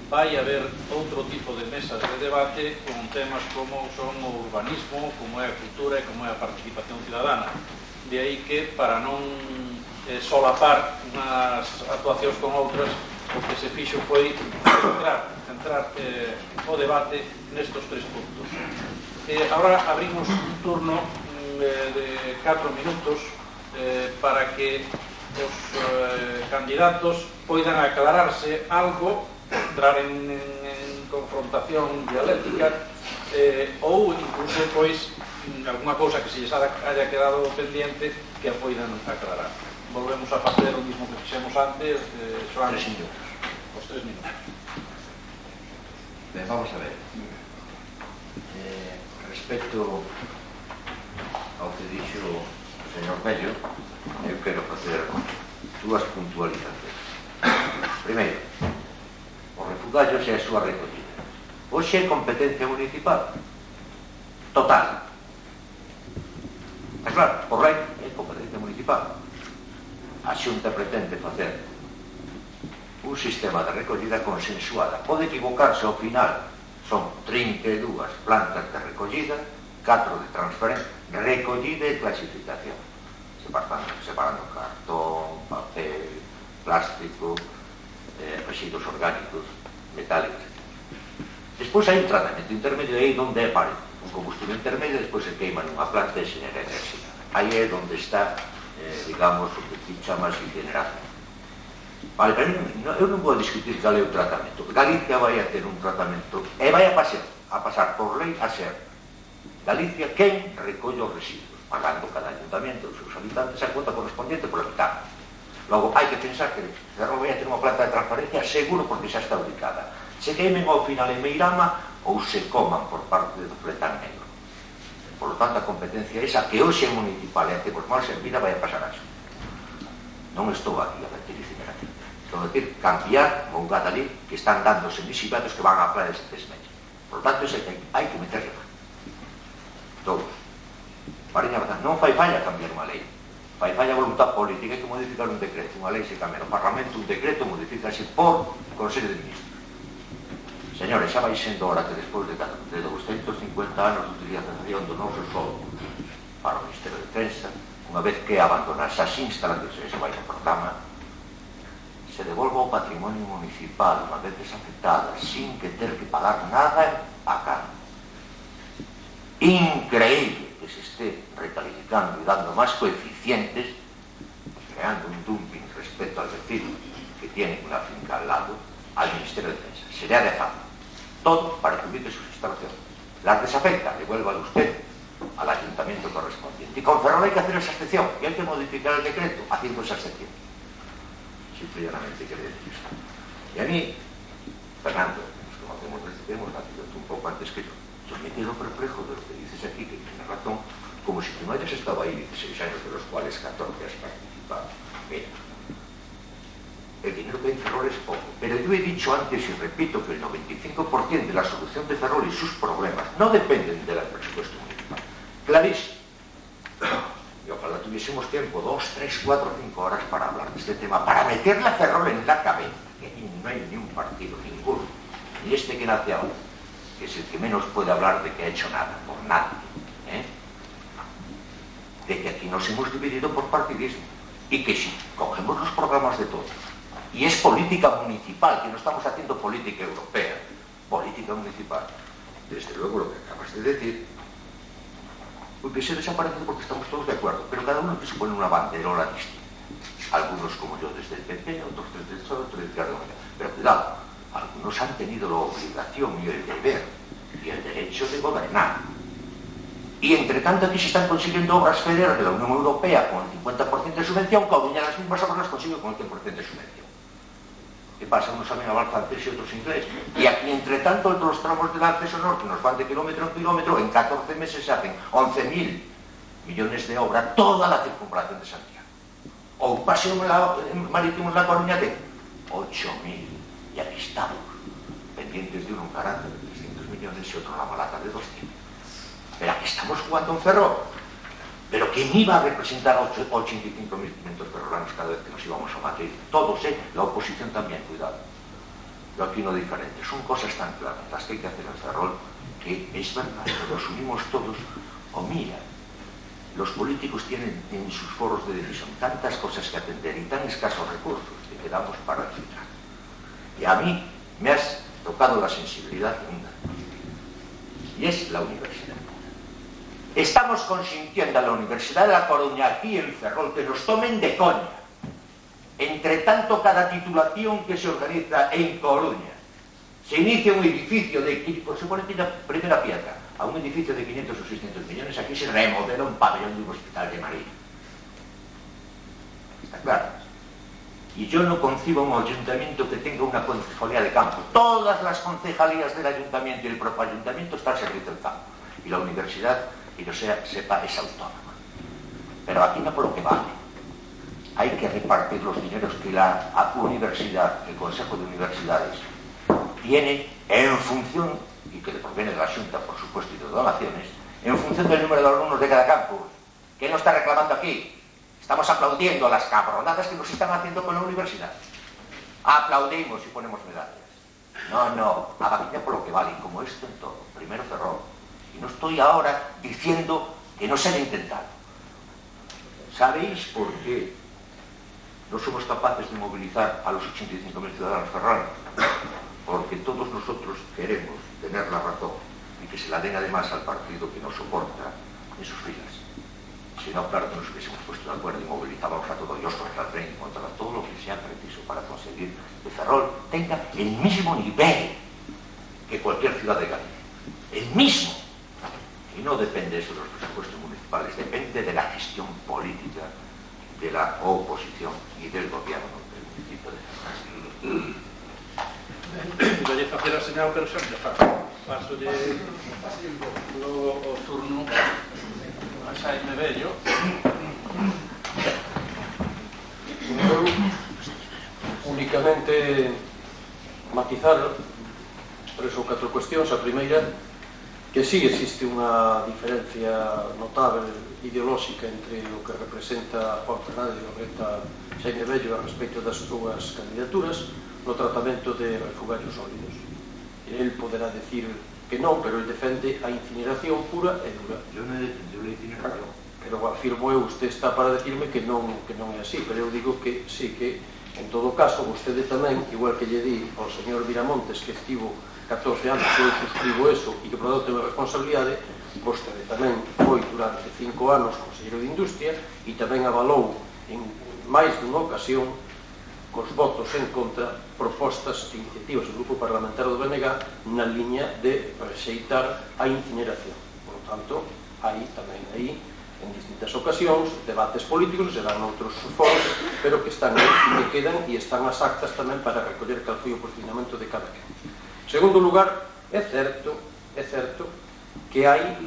A: vai haber outro tipo de mesas de debate con temas como son o urbanismo, como é a cultura e como é a participación cidadana. De aí que, para non solapar unhas actuacións con outras, o que se fixo foi centrar o debate nestos tres puntos. Agora abrimos un turno de 4 minutos para que os candidatos poidan aclararse algo, entrar en confrontación dialéctica ou incluso pois alguna cousa que se lles haya quedado pendiente que a poidan aclarar. Volvemos a facer o mismo que fixemos antes, Xoán, os 3 minutos.
B: Ben, vamos a ver. Respecto ao que dixo o señor Bello, eu quero facer 2 puntualizacións. Primeiro, o refugallos e a súa recollida. Hoxe é competencia municipal total. É claro, por lei é competencia municipal. A Xunta pretende facer un sistema de recollida consensuada. Pode equivocarse ao final, son 32 plantas de recollida, 4 de transferencia, recollida e clasificación, separando cartón, papel, plástico, residuos orgánicos, metálicos. Despois hai un tratamento intermedio aí onde é un combustible intermedio, despois se queima nunha planta e se genera enerxía. Aí é onde está, digamos, o que ti chamas incineración. Vale, pero eu non vou discutir cal é o tratamento. Galicia vai a ter un tratamento e vai a pasar por lei a ser Galicia quen recolle os residuos, pagando cada ayuntamiento dos seus habitantes a cuota correspondiente por habitante. Logo, hai que pensar que Ferrol vai a ter unha planta de transferencia seguro porque xa está ubicada. Se queimen ao final en Meirama ou se coman por parte do Fletán Negro. Por lo tanto, a competencia esa que hoxe é municipal e a que por mal servida vai a pasar a eso. Non estou aquí a vertir incineración. Estou a decir, cambiar o lugar ali que están dándose misivados que van a planes de 3 meses. Por lo tanto, ese hai que meterle mano. Todos. Mariña, non fai falla cambiar unha lei. Fai falla a voluntad política, hai que modificar un decreto. Unha lei se cambia no Parlamento, un decreto modifícase por Consello de Ministros. Señores, xa vai sendo hora que despois de 250 anos de utilización do noso solo para o Ministerio de Defensa, unha vez que abandonarse as instalacións, se vai no programa, se devolva o patrimonio municipal unha vez desafectada, sin que ter que pagar nada a cambio. Increíble que se esté recalificando e dando máis coeficientes, creando un dumping respecto al vecino que tiene una finca al lado, al Ministerio de Defensa. Sería de fácil. Todo para que ubique sus instalaciones. Las desafecta, devuélvalo usted al ayuntamiento correspondiente. Y con Ferrol hay que hacer esa excepción y hay que modificar el decreto haciendo esa excepción. Simple y llanamente quiere decir esto. Y a mí, Fernando, nos conocemos desde que hemos nacido un poco antes que yo me quedo perplejo de lo que dices aquí, que tienes razón, como si tú no hayas estado ahí 16 años, de los cuales 14 has participado. Mira, el dinero que hay en Ferrol es poco, pero yo he dicho antes y repito que el 95% de la solución de Ferrol y sus problemas no dependen del presupuesto municipal. Clarísimo. Y ojalá tuviésemos tiempo, 2, 3, 4, 5 horas para hablar de este tema, para meterle a Ferrol en la cabeza, que no hay ni un partido, ninguno, ni este que nace ahora, que es el que menos puede hablar de que ha hecho nada, por nada, de que aquí nos hemos dividido por partidismo, y que si cogemos los programas de todos, y es política municipal, que no estamos haciendo política europea, política municipal, desde luego lo que acabas de decir, hubiese desaparecido porque estamos todos de acuerdo, pero cada uno que se pone una banderola distinta. Algunos como yo desde el PP, otros desde el PSOE, otros desde Izquierda Unida. Pero cuidado, algunos han tenido la obligación y el deber y el derecho de gobernar. Y entre tanto aquí se están consiguiendo obras federales de la Unión Europea con el 50% de subvención, Coruña las mismas obras las consigue con el 100% de subvención. ¿Qué pasa? Unos saben hablar francés y otros inglés. Y aquí, entre tanto, los tramos del acceso norte nos van de kilómetro en kilómetro, en 14 meses se hacen 11.000 millones de obra, toda la circunvalación de Santiago. O un paseo marítimo en La Coruña de 8.000. Y aquí estamos, pendientes de uno en carácter de 300 millones y otro en la Malata de 200. Pero aquí estamos jugando en Ferrol. Pero ¿quién iba a representar a 85.500 ferrolanos cada vez que nos íbamos a Madrid? Todos, la oposición también, cuidado. Yo aquí no diferente, son cosas tan claras las que hay que hacer en Ferrol, que es verdad, lo asumimos todos. O mira, los políticos tienen en sus foros de decisión tantas cosas que atender y tan escasos recursos que quedamos para el final. Y a mí me has tocado la sensibilidad en una, y es la universidad. Estamos consintiendo a la Universidad de La Coruña, aquí en Ferrol, que nos tomen de coña. Entre tanto, cada titulación que se organiza en Coruña, se inicia un edificio de, pues se pone la primera piedra, a un edificio de 500 o 600 millones, aquí se remodela un pabellón de un hospital de Marina. ¿Está claro? Y yo no concibo un ayuntamiento que tenga una concejalía de campo. Todas las concejalías del ayuntamiento y el propio ayuntamiento están al servicio del campo. Y la universidad, y no sepa, es autónoma. Pero aquí no por lo que vale. Hay que repartir los dineros que la universidad, el Consejo de Universidades, tiene en función, y que le proviene de la Junta, por supuesto, y de donaciones, en función del número de alumnos de cada campus. ¿Qué nos está reclamando aquí? Estamos aplaudiendo las cabronadas que nos están haciendo con la universidad. Aplaudimos y ponemos medallas. No, aquí por lo que vale, y como esto en todo. Primero Ferrol. Y no estoy ahora diciendo que no se haya intentado. ¿Sabéis por qué no somos capaces de movilizar a los 85.000 ciudadanos ferrolanos? Porque todos nosotros queremos tener la razón y que se la den además al partido que nos soporta en sus filas. Si no, claro que nos hubiésemos puesto de acuerdo y movilizábamos a todos ellos contra el tren y contra todo lo que sea preciso para conseguir que Ferrol tenga el mismo nivel que cualquier ciudad de Galicia. El mismo. Y no depende eso de los presupuestos municipales, depende de la gestión política de la oposición y del gobierno del municipio de Ferrol.
A: Voy a facer a señal, pero xa me paso de o turno a Xaime Bello.
C: Únicamente matizar 3 ou 4 cuestións. A primeira, que sí existe unha diferencia notable ideolóxica entre o que representa Juan Fernández e o que representa Xaime Bello a respecto das súas candidaturas no tratamento de refugios sólidos. Él poderá decir que non, pero él defende a incineración pura e dura.
B: Yo non he defendido a incineración.
C: Pero afirmo eu, usted está para decirme que non é así, pero eu digo que sí, que en todo caso, vostede tamén, igual que lle di ao señor Viramontes, que estivo 14 anos, que eu suscribo eso e que por lo tanto ten responsabilidade, vostede tamén foi durante 5 anos conselleiro de Industria e tamén avalou en máis dunha ocasión cos votos en contra propostas e iniciativas do Grupo Parlamentario do BNG na liña de rexeitar a incineración. Por lo tanto, hai tamén aí en distintas ocasións debates políticos, se dan outros foros, pero que están aí e que quedan e están as actas tamén para recoller cal foi o procedimento de cada quen. En segundo lugar, é certo que hai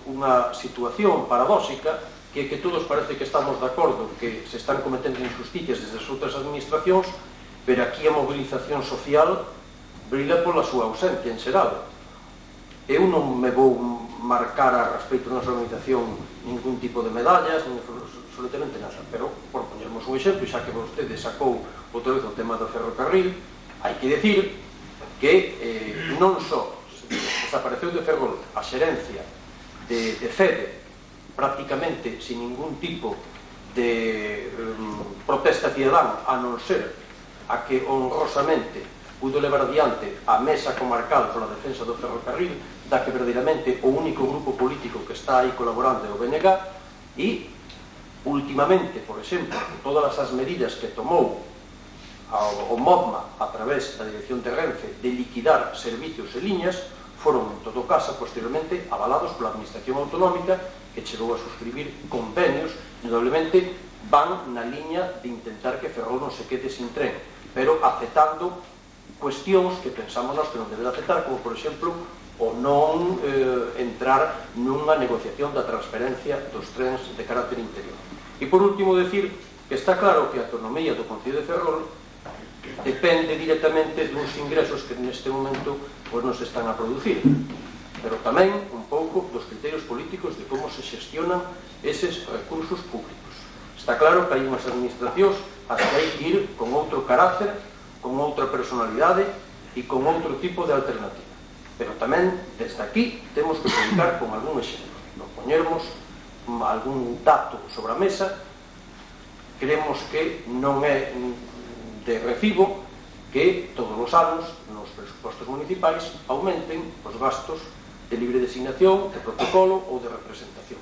C: unha situación paradóxica que todos parece que estamos de acordo que se están cometendo injusticias desde as outras administracións, pero aquí a mobilización social brilla pola súa ausencia en xeral. Eu non me vou marcar a respecto da nosa organización ningún tipo de medallas, nin absolutamente nada, pero por poñermos un exemplo, xa que vostede sacou outra vez o tema do ferrocarril, hai que decir que non só desapareceu de Ferrol a xerencia de FEDE prácticamente sin ningún tipo de protesta cidadana, a non ser a que honrosamente pudo levar adiante a mesa comarcal pola defensa do ferrocarril, da que verdadeiramente o único grupo político que está aí colaborando é o BNG, e últimamente, por exemplo, todas as medidas que tomou o MODMA a través da dirección de Renfe de liquidar servicios e liñas foron, en todo caso, posteriormente avalados pola administración autonómica, que chegou a suscribir convenios, indudablemente van na liña de intentar que Ferrol non se quede sin tren, pero aceptando cuestións que pensamos nós que non debe de aceptar, como, por exemplo, o non entrar nunha negociación da transferencia dos trens de carácter interior. E, por último, decir que está claro que a autonomía do Concello de Ferrol depende directamente dos ingresos que neste momento nos están a producir, pero tamén un pouco dos criterios políticos de como se xestionan eses recursos públicos. Está claro que hai unhas administracións as que hai que ir con outro carácter, con outra personalidade e con outro tipo de alternativa. Pero tamén, desde aquí, temos que publicar con algún exemplo. Non poñermos algún dato sobre a mesa, creemos que non é de recibo que todos os anos nos presupostos municipais aumenten os gastos de libre designación, de protocolo ou de representación.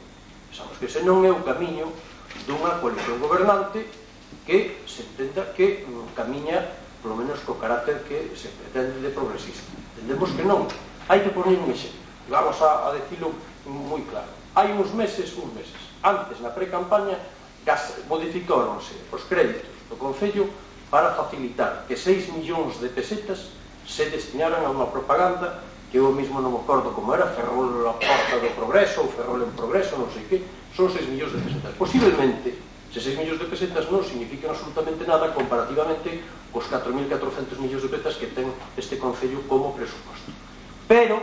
C: Pensamos que ese non é o camiño dunha coalición gobernante que se entenda que camiña polo menos co carácter que se pretende de progresista. Entendemos que non. Hai que poner un exemplo. Vamos a decirlo moi claro. Hai uns meses, antes, na pre-campaña, modificáronse os créditos do Concello para facilitar que 6 millóns de pesetas se destinaran a unha propaganda que eu mesmo non me acordo como era, Ferrol a porta do progreso ou Ferrol en progreso, non sei que, son 6 millóns de pesetas. Posiblemente, se 6 millóns de pesetas non significan absolutamente nada comparativamente cos 4.400 millóns de pesetas que ten este Concello como presuposto. Pero,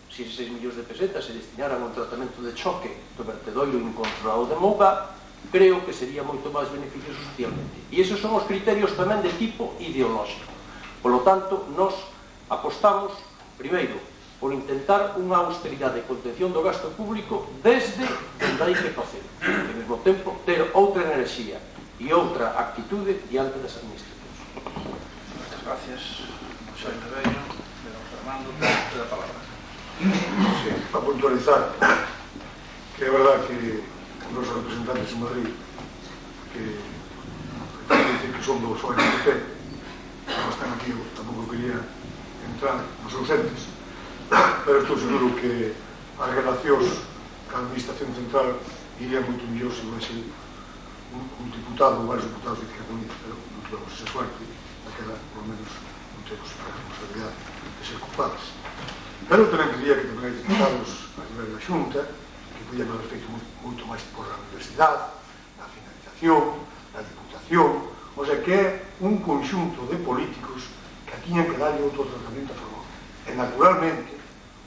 C: se 6 millóns de pesetas se destinaran a un tratamento de choque do vertedoiro incontrolado de Mougá, creo que sería moito máis beneficioso socialmente. E esos son os criterios tamén de tipo ideolóxico. Por lo tanto, nos apostamos, primeiro, por intentar unha austeridade de contención do gasto público desde onde hai que facer. E, ao mesmo tempo, ter outra enerxía e outra actitude diante das administracións.
A: Muchas gracias, José Rebello. Fernando, te da palabra.
D: Sí, para puntualizar que é verdad que os nosos representantes en Madrid que dicen que son dos ONP non están aquí, eu tampouco quería entrar nos seus entes, pero estou seguro que as relacións ca administración central iría moito mellor se houvese un diputado ou varios diputados de Izquierda Unida, pero non temos esa suerte, daquela, por lo menos, non temos a responsabilidade de ser culpables. Pero tamén quería que tamén hai diputados a nivel da Xunta que podían haber feito moito máis por a universidade, a finalización, a diputación, o sea que é un conxunto de políticos que tiñan que darlle outro tratamento a favor. E naturalmente,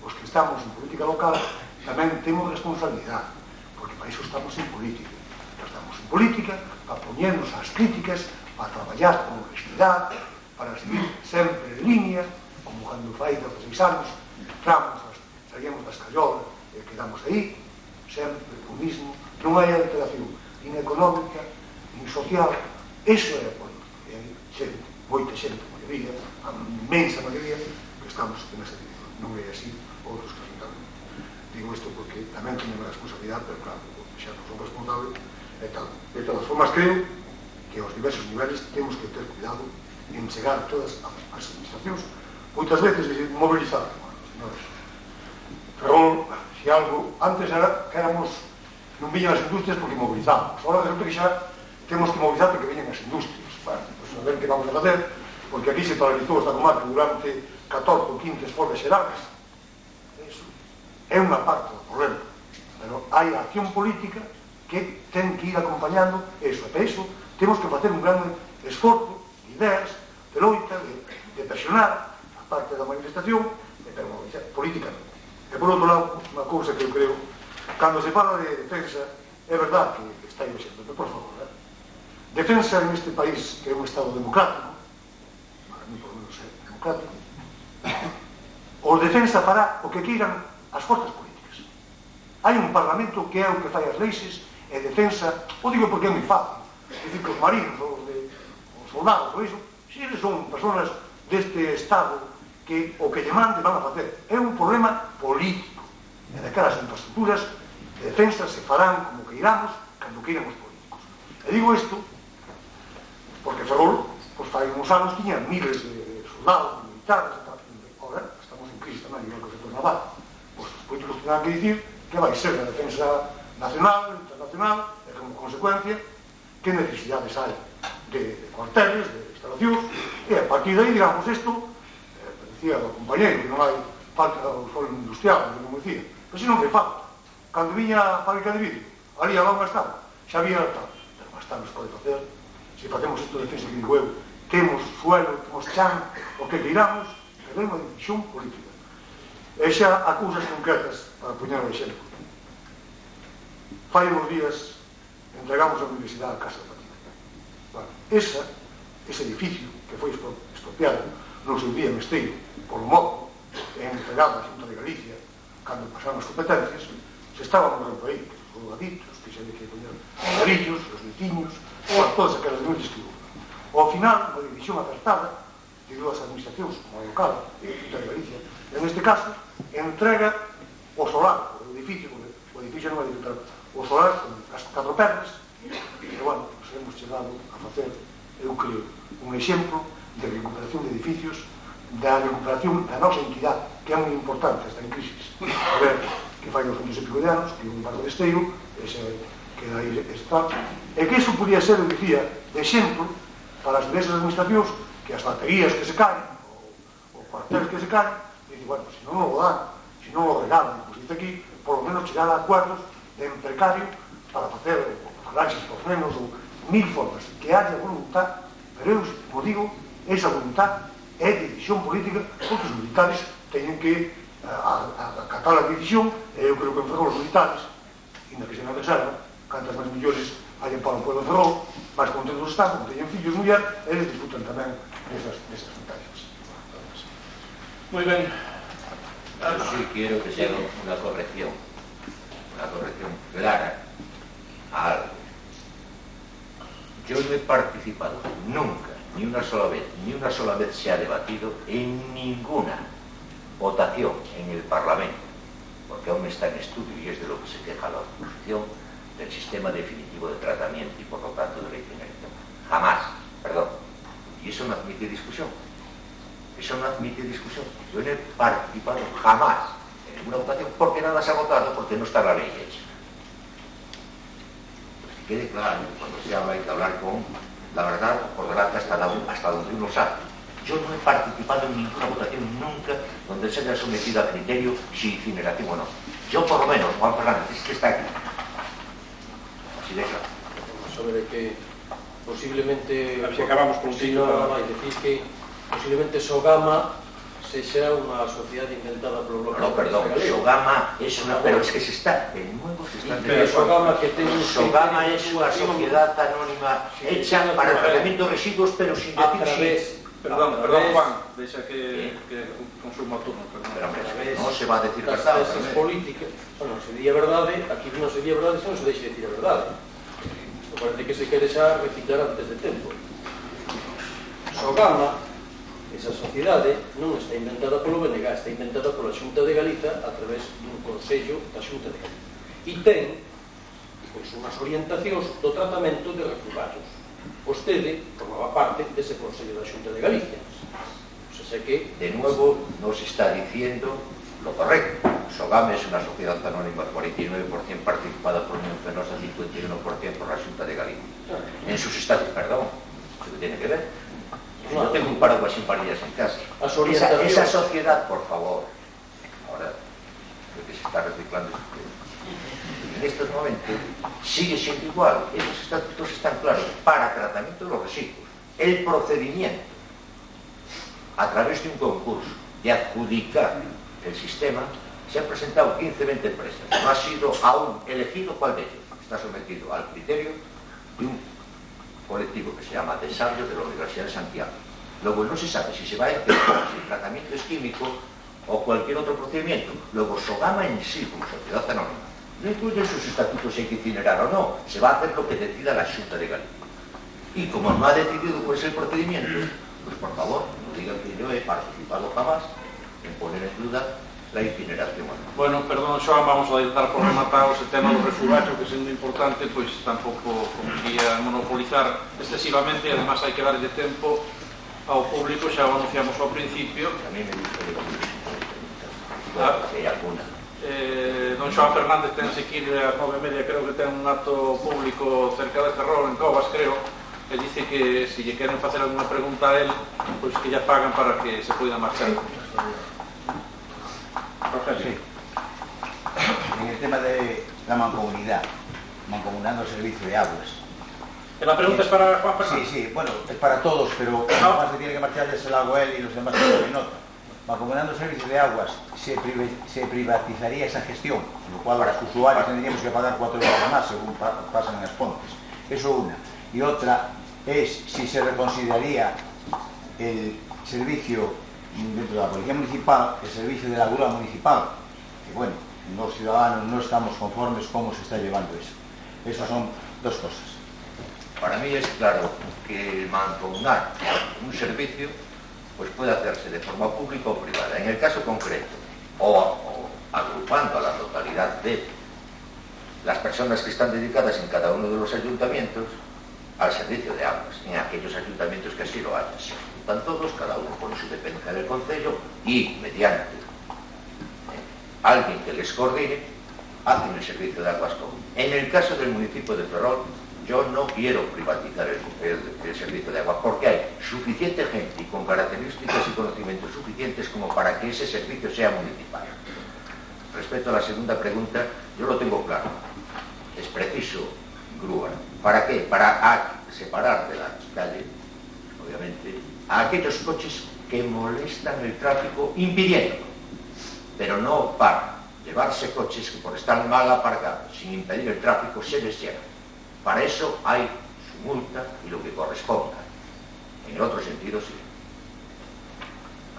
D: os que estamos en política local tamén temos responsabilidade, porque para iso estamos en política. Estamos en política para poñernos as críticas, para traballar con honestidade, para seguir sempre en línea, como cando fai 16 anos, saíamos das callolas e quedamos aí, sempre o mismo, non hai alteración, nin económica, nin social, iso é a política. E hai xente, moita xente, a maioría, a inmensa maioría, que estamos nesa dirección. Non é así, outros que lamentablemente. Digo isto porque tamén teño unha responsabilidade, pero claro, xa non son responsable, e tal. De todas formas, creo que aos diversos niveles temos que ter cuidado en chegar a todas as administracións, moitas veces mobilizar. Ferrol, se algo, antes era que éramos, non viñan as industrias porque mobilizábamos, ahora resulta que xa temos que mobilizar para que veñan as industrias. Bueno, pues a ver que vamos a facer, porque aquí se paralizou esta comarca durante 14 ou 15 folgas xerales. Eso é unha parte do problema, pero hai a acción política que ten que ir acompañando eso. E para iso temos que facer un gran esforzo de ideas, de loita, de presionar a parte da manifestación, pero movilizar políticamente. E por outro lado, unha cousa que eu creo, cando se fala de defensa, é verdad que está aí o exemplo, pero por favor, defensa en este país que é un estado democrático, para mí por lo menos é democrático, o defensa fará o que queiran as forzas políticas. Hai un parlamento que é o que fai as leixes e defensa, o digo porque é moi fácil, é dicir que os marinos, os soldados, ou iso, se eles son personas deste estado que o que lle mande van a facer. É un problema político, e de cara as infraestructuras de defensa se farán como que iramos, cando que iramos políticos. E digo isto porque Ferrol, pues fai uns anos tiña miles de soldados, militares, agora estamos en crisis tamén, igual que o sector naval. Pues os políticos tendrán que dicir que vai ser a defensa nacional, internacional, e como consecuencia que necesidades hai de cuarteles, de instalacións, e a partir de aí, digamos, isto, decía o compañeiro, que non hai falta do solo industrial, como decía, pero se non fai falta. Cando viña a fábrica de vidrio, ali a longa estaba, xa había tal, pero máis tarde se pode facer. Se facemos isto de defensa que digo eu, temos suelo, temos chan, o que queiramos, pero é unha decisión política. E xa a cousas concretas, para poñer o exemplo. Fai uns días entregamos a Universidade a Casa de Patina. Bueno, ese edificio que foi expropiado no seu día Mesteiro, polo modo, entregado a Xunta de Galicia, cando pasaron as competencias, se estaban no país, os drogaditos, que se había que poñer os garillos, os veciños, todas aquelas denuncias que hubo. Ao final, a división acertada de dúas administracións, como a local e a Xunta de Galicia, en este caso, entrega o solar, o edificio non é edificio, o solar con as 4 pedras, e, bueno, nos hemos chegado a facer, eu creo, un exemplo de recuperación de edificios, da recuperación da nosa entidade, que é moi importante, está en crisis. A ver, que fai uns 20 e pico de anos, que un barco de esteiro, que aí está, e que iso podía ser, eu dicía, de exemplo para as diversas administracións, que as baterías que se caen, ou cuarteles que se caen, e dice, bueno, se non o dan, se non o regalan, como se dice aquí, por lo menos chegar a acuerdos de precario para facer garaxes por menos, ou 1000 formas, que haya voluntad, pero eu, como digo, esa voluntad é decisión política, porque os militares teñen que acatar a decisión, e eu creo que en Ferrol os militares, inda que se non reserva, cantas máis millores hai para o pueblo de Ferrol, máis contentos están, como teñen fillos e muller, eles disfrutan tamén desas ventajas.
A: Moi ben.
B: Yo sí quiero que sea una corrección clara a algo. Yo no he participado nunca, ni una sola vez se ha debatido en ninguna votación en el Parlamento, porque aún está en estudio y es de lo que se queja la oposición, del sistema definitivo de tratamiento y por lo tanto de la incineración. Jamás, perdón. Y eso no admite discusión. Yo no he participado jamás en ninguna votación porque nada se ha votado, porque no está la ley hecha. Pues que quede claro, cuando se habla hay que hablar con la verdad por delante hasta donde uno sabe. Yo no he participado en ninguna votación nunca donde se haya sometido a criterio si incineración o no. Yo por lo menos, Juan Fernández, es que está aquí. Así de claro.
C: Sobre que posiblemente...
A: A ver si acabamos con
C: decís que posiblemente Sogama sexa unha sociedade inventada polo bloque.
B: No, perdón, Sogama es una... Pero es que se está, de nuevo se está...
C: Pero Sogama que ten...
B: Sogama es una sociedad anónima hecha para el tratamiento de residuos, pero sin decir...
A: Perdón, Juan, deixa que consuma o turno, perdón.
B: Pero, hombre, non se va a decir verdade.
C: Esas políticas, bueno, se di a verdade, aquí non se di a verdade, se non se deixe decir a verdade. Isto parece que se quere xa reciclar antes de tempo. Sogama, esa sociedade, non está inventada polo BNG, está inventada pola Xunta de Galiza a través dun Consello da Xunta de Galiza. E ten, pois, unhas orientacións do tratamento de refugarios. Vostede formaba parte dese Consello da Xunta de Galicia. O sea que...
B: De nuevo nos está diciendo lo correcto. Sogame es una sociedad anónima 49% participada por Unión Fenosa, 51% por la Xunta de Galicia. En sus estatutos, perdón, ¿qué tiene que ver? Yo tengo un paraguas sin parillas en casa. Esa sociedad, por favor, ahora creo que se está reciclando. En estos momentos sigue siendo igual. Esos estatutos están claros para tratamiento de los residuos. El procedimiento a través de un concurso de adjudicar el sistema, se han presentado 15-20 empresas. No ha sido aún elegido cuál de ellos. Está sometido al criterio de un colectivo que se llama Desarrollo de la Universidad de Santiago. Luego no se sabe si se va a hacer si el tratamiento es químico o cualquier otro procedimiento. Luego Sogama en sí, como sociedad anónima, no incluye en sus estatutos si hay que incinerar o no. Se va a hacer lo que decida la Xunta de Galicia. Y como no ha decidido cuál es el procedimiento, pues por favor, no digan que yo he participado jamás en poner en duda la incineración.
A: Bueno, perdón, Xoan, vamos a dar por rematado ese tema do refugacho, que sendo importante, pois tampouco convendría monopolizar excesivamente, e además hai que darlle tempo ao público, xa o anunciamos ao principio.
B: A mí me gustaría que hai alguna.
A: Don Xoan Fernández tense que ir ás 9:30, creo que ten un acto público cerca de Ferrol, en Covas, creo, e dice que se lle queren facer alguna pregunta a él, pois que ya pagan para que se poida marchar.
E: Sí. En el tema de la mancomunando el servicio de aguas.
A: La pregunta es para Juan Fernández.
E: Sí, bueno, es para todos, pero además que tiene que marchar ya el agua él y los demás que tomen nota. Mancomunando el servicio de aguas, se privatizaría esa gestión, lo cual para los usuarios tendríamos que pagar 4 euros más según pasan en las Pontes. Eso una. Y otra es si se reconsideraría el servicio dentro de la Policía Municipal, el servicio de la Grúa Municipal, que bueno, los ciudadanos no estamos conformes cómo se está llevando eso. Esas son dos cosas.
B: Para mí es claro que mancomunar un servicio pues puede hacerse de forma pública o privada. En el caso concreto, o agrupando a la totalidad de las personas que están dedicadas en cada uno de los ayuntamientos al servicio de aguas, en aquellos ayuntamientos que así lo hayan. Se juntan todos, cada uno pone su dependencia del concello y mediante alguien que les coordine, hacen el servicio de aguas común. En el caso del municipio de Ferrol, yo no quiero privatizar el servicio de agua porque hay suficiente gente y con características y conocimientos suficientes como para que ese servicio sea municipal. Respecto a la segunda pregunta, yo lo tengo claro. Es preciso grúa. ¿Para qué? Para separar de la calle, obviamente, a aquellos coches que molestan el tráfico impidiéndolo, pero no para llevarse coches que por estar mal aparcados, sin impedir el tráfico, se les llevan. Para eso hay su multa y lo que corresponda. En el otro sentido, sí.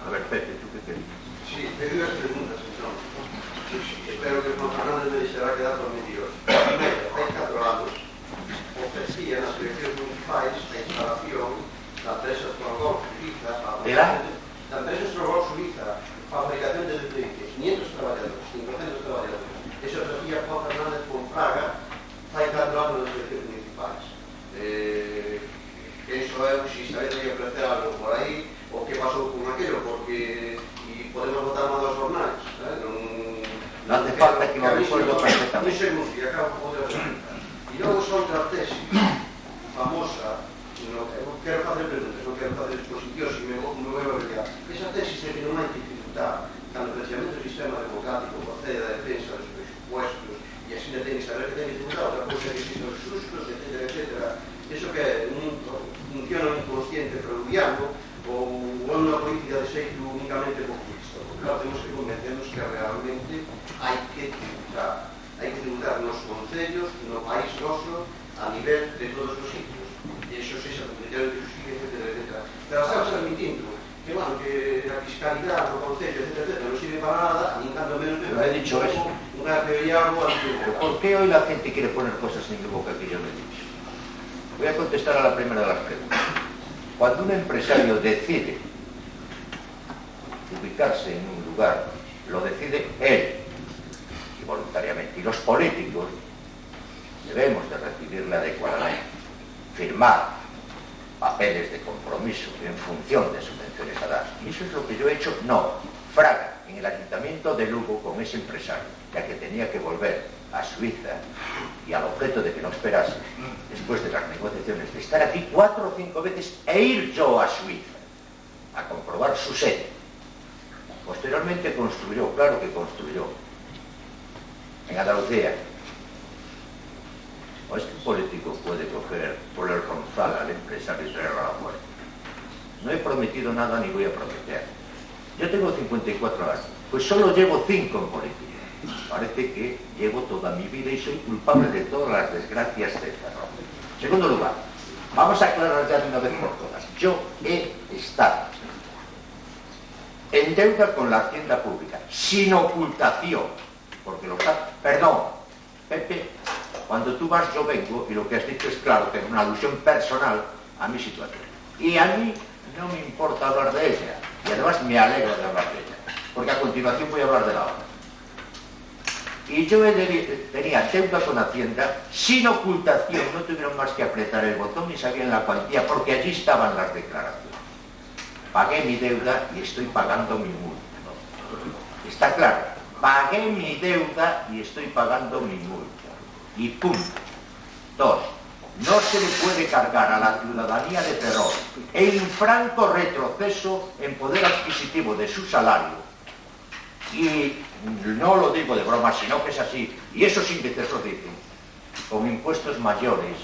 B: A ver, Pepe, ¿tú qué querías?
F: Sí, te digo las preguntas, entonces. Espero que Juan Fernández me deixará quedar prometido. Primeiro, hai 4 anos, ofrecía nas eleccións municipais a instalación da empresa Estrogol Suiza, da empresa Estrogol Suiza, fabricación de detergentes, 500 traballadores, 500 traballadores. Eso ofrecía Juan Fernández con Fraga, hai 4 anos nas eleccións municipais. Eso é o que se sabe que ofrecer algo por aí, o que pasou con aquilo, porque podemos votar mal dos jornais,
B: no hace falta que me recuerdo perfectamente.
F: Muy seguro, y acabo de poder hacer. Y luego son otra tesis famosa, no quero facer preguntas, non quero facer exposicións, e me voy a olvidar. Esa tesis é que non hai que tributar cando precisamente o sistema democrático procede da defensa dos presupuestos e así non ten que saber que ten que tributar outra cousa que existen os sustos, etc. Eso que é un funciono inconsciente freudiano ou unha política de xeito únicamente populista. Claro, temos que convencernos que realmente hai que tributar nos concellos, no país noso, a nivel de todos os sitios. E iso se xa comunitario de justicia, etc. Pero estamos admitindo que, bueno, que a fiscalidade no concello, etc., non sirve para nada, ni cando menos de
B: he dicho eso.
F: Unha teoría algo
B: ¿Por qué hoy la gente quiere poner cosas en mi boca que yo no he dicho? Voy a contestar a la primera de las preguntas. Cuando un empresario decide ubicarse en un lugar, lo decide él, y voluntariamente. Y los políticos debemos de recibirle adecuadamente, firmar papeles de compromiso en función de subvenciones a dar. Y eso es lo que yo he hecho. No, Fraga en el Ayuntamiento de Lugo con ese empresario, ya que tenía que volver a Suiza y al objeto de que no esperase, después de las negociaciones, de estar aquí 4 o 5 veces e ir yo a Suiza a comprobar su sede. Posteriormente construyó, claro que construyó, en Andalucía. ¿O es que un político puede coger por el ronzal al empresario y traerlo a la puerta? No he prometido nada ni voy a prometer. Yo tengo 54 años, pues solo llevo 5 en política. Parece que llevo toda mi vida y soy culpable de todas las desgracias de Ferrol. En segundo lugar, vamos a aclarar ya de una vez por todas. Yo he estado en deuda con la hacienda pública, sin ocultación, porque lo que... Perdón, Pepe, cuando tú vas yo vengo, y lo que has dicho es claro, que es una alusión personal a mi situación. Y a mí no me importa hablar de ella, y además me alegro de hablar de ella, porque a continuación voy a hablar de la otra. Y yo tenía deuda con Hacienda, sin ocultación, no tuvieron más que apretar el botón y sabían la cuantía, porque allí estaban las declaraciones. Pagué mi deuda y estoy pagando mi multa. Está claro, pagué mi deuda y estoy pagando mi multa. Y punto. 2. No se le puede cargar a la ciudadanía de Ferrol el franco retroceso en poder adquisitivo de su salario. Y no lo digo de broma, sino que es así, y esos índices lo dicen, con impuestos mayores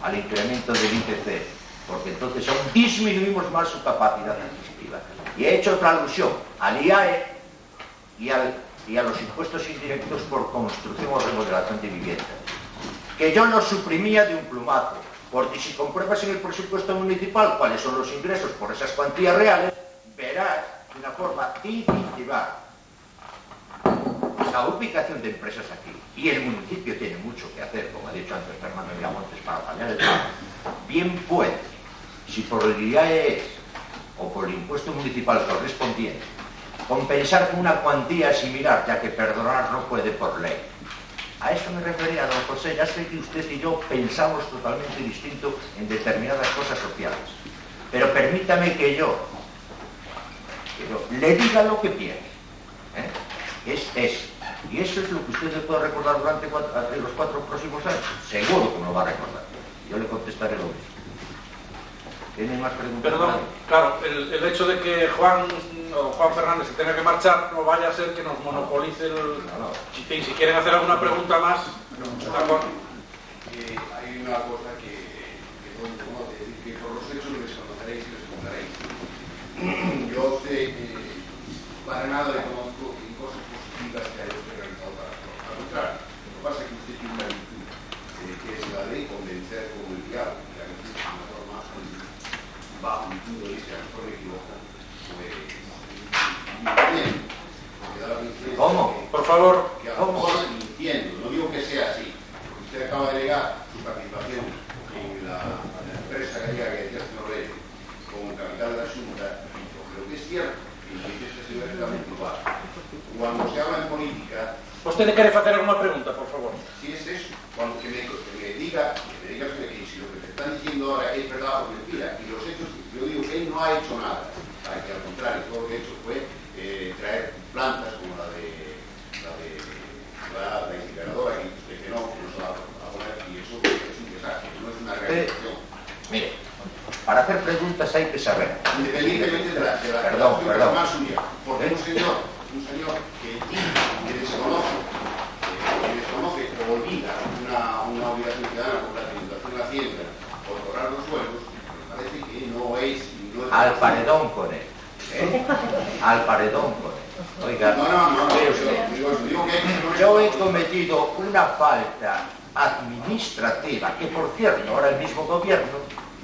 B: al incremento del IPC, porque entonces aún disminuimos más su capacidad adquisitiva. Y he hecho otra alusión al IAE y a los impuestos indirectos por construcción o remodelación de viviendas, que yo los suprimía de un plumazo, porque si compruebas en el presupuesto municipal cuáles son los ingresos por esas cuantías reales, verás de una forma incisiva la ubicación de empresas aquí. Y el municipio tiene mucho que hacer, como ha dicho antes Fernando Miramontes, para paliar el pago. Bien puede, si por el IAE o por el impuesto municipal correspondiente, compensar con una cuantía similar, ya que perdonar no puede por ley. A eso me refería, don José. Ya sé que usted y yo pensamos totalmente distinto en determinadas cosas sociales, pero permítame que yo le diga lo que piense. Es eso. Y eso es lo que usted le puede recordar durante los 4 próximos años. Seguro que me lo va a recordar. Yo le contestaré lo mismo. ¿Tiene más preguntas?
A: Perdón, claro, el hecho de que Juan Fernández se tenga que marchar no vaya a ser que nos monopolice el...
B: No.
A: Si quieren hacer alguna pregunta más...
F: Hay una cosa que no conoce, es decir, que por los hechos les conoceréis y les contaréis. Yo sé que para nada le conozco en cosas positivas que haya usted realizado para todos. Al contrario, lo que pasa es que usted tiene una virtud, que es la de convencer con el diálogo, que la virtud es una forma más política. Bajo mi punto de vista, a lo mejor me equivoco, pues mintiendo, porque da la impresión.
B: ¿Cómo?
A: Por favor.
F: Que a lo mejor mintiendo, no digo que sea así, porque usted acaba de negar su participación en la empresa gallega que decía señor Reyes, con capital de la Xunta, pero que es cierto, que es exactamente igual. Cuando se habla en política...
A: ¿Usted le quiere hacer alguna pregunta, por favor?
F: Si es eso, cuando que me diga usted que si lo que te están diciendo ahora es verdad o mentira, y los hechos, yo digo que él no ha hecho nada, para que al contrario, todo lo que ha hecho fue traer plantas como la incineradora que no se va a poner, y eso es un desastre, no es una realización.
B: Mire, para hacer preguntas hay que saber.
F: Independientemente de la
B: Perdón.
F: más suya, porque un señor que desconoce o olvida una obligación ciudadana por la tributación de la Hacienda o cobrar los sueldos, me parece que no es...
B: Al paredón con él. Al paredón con él. Oiga, yo he cometido una falta administrativa, que por cierto, ahora el mismo gobierno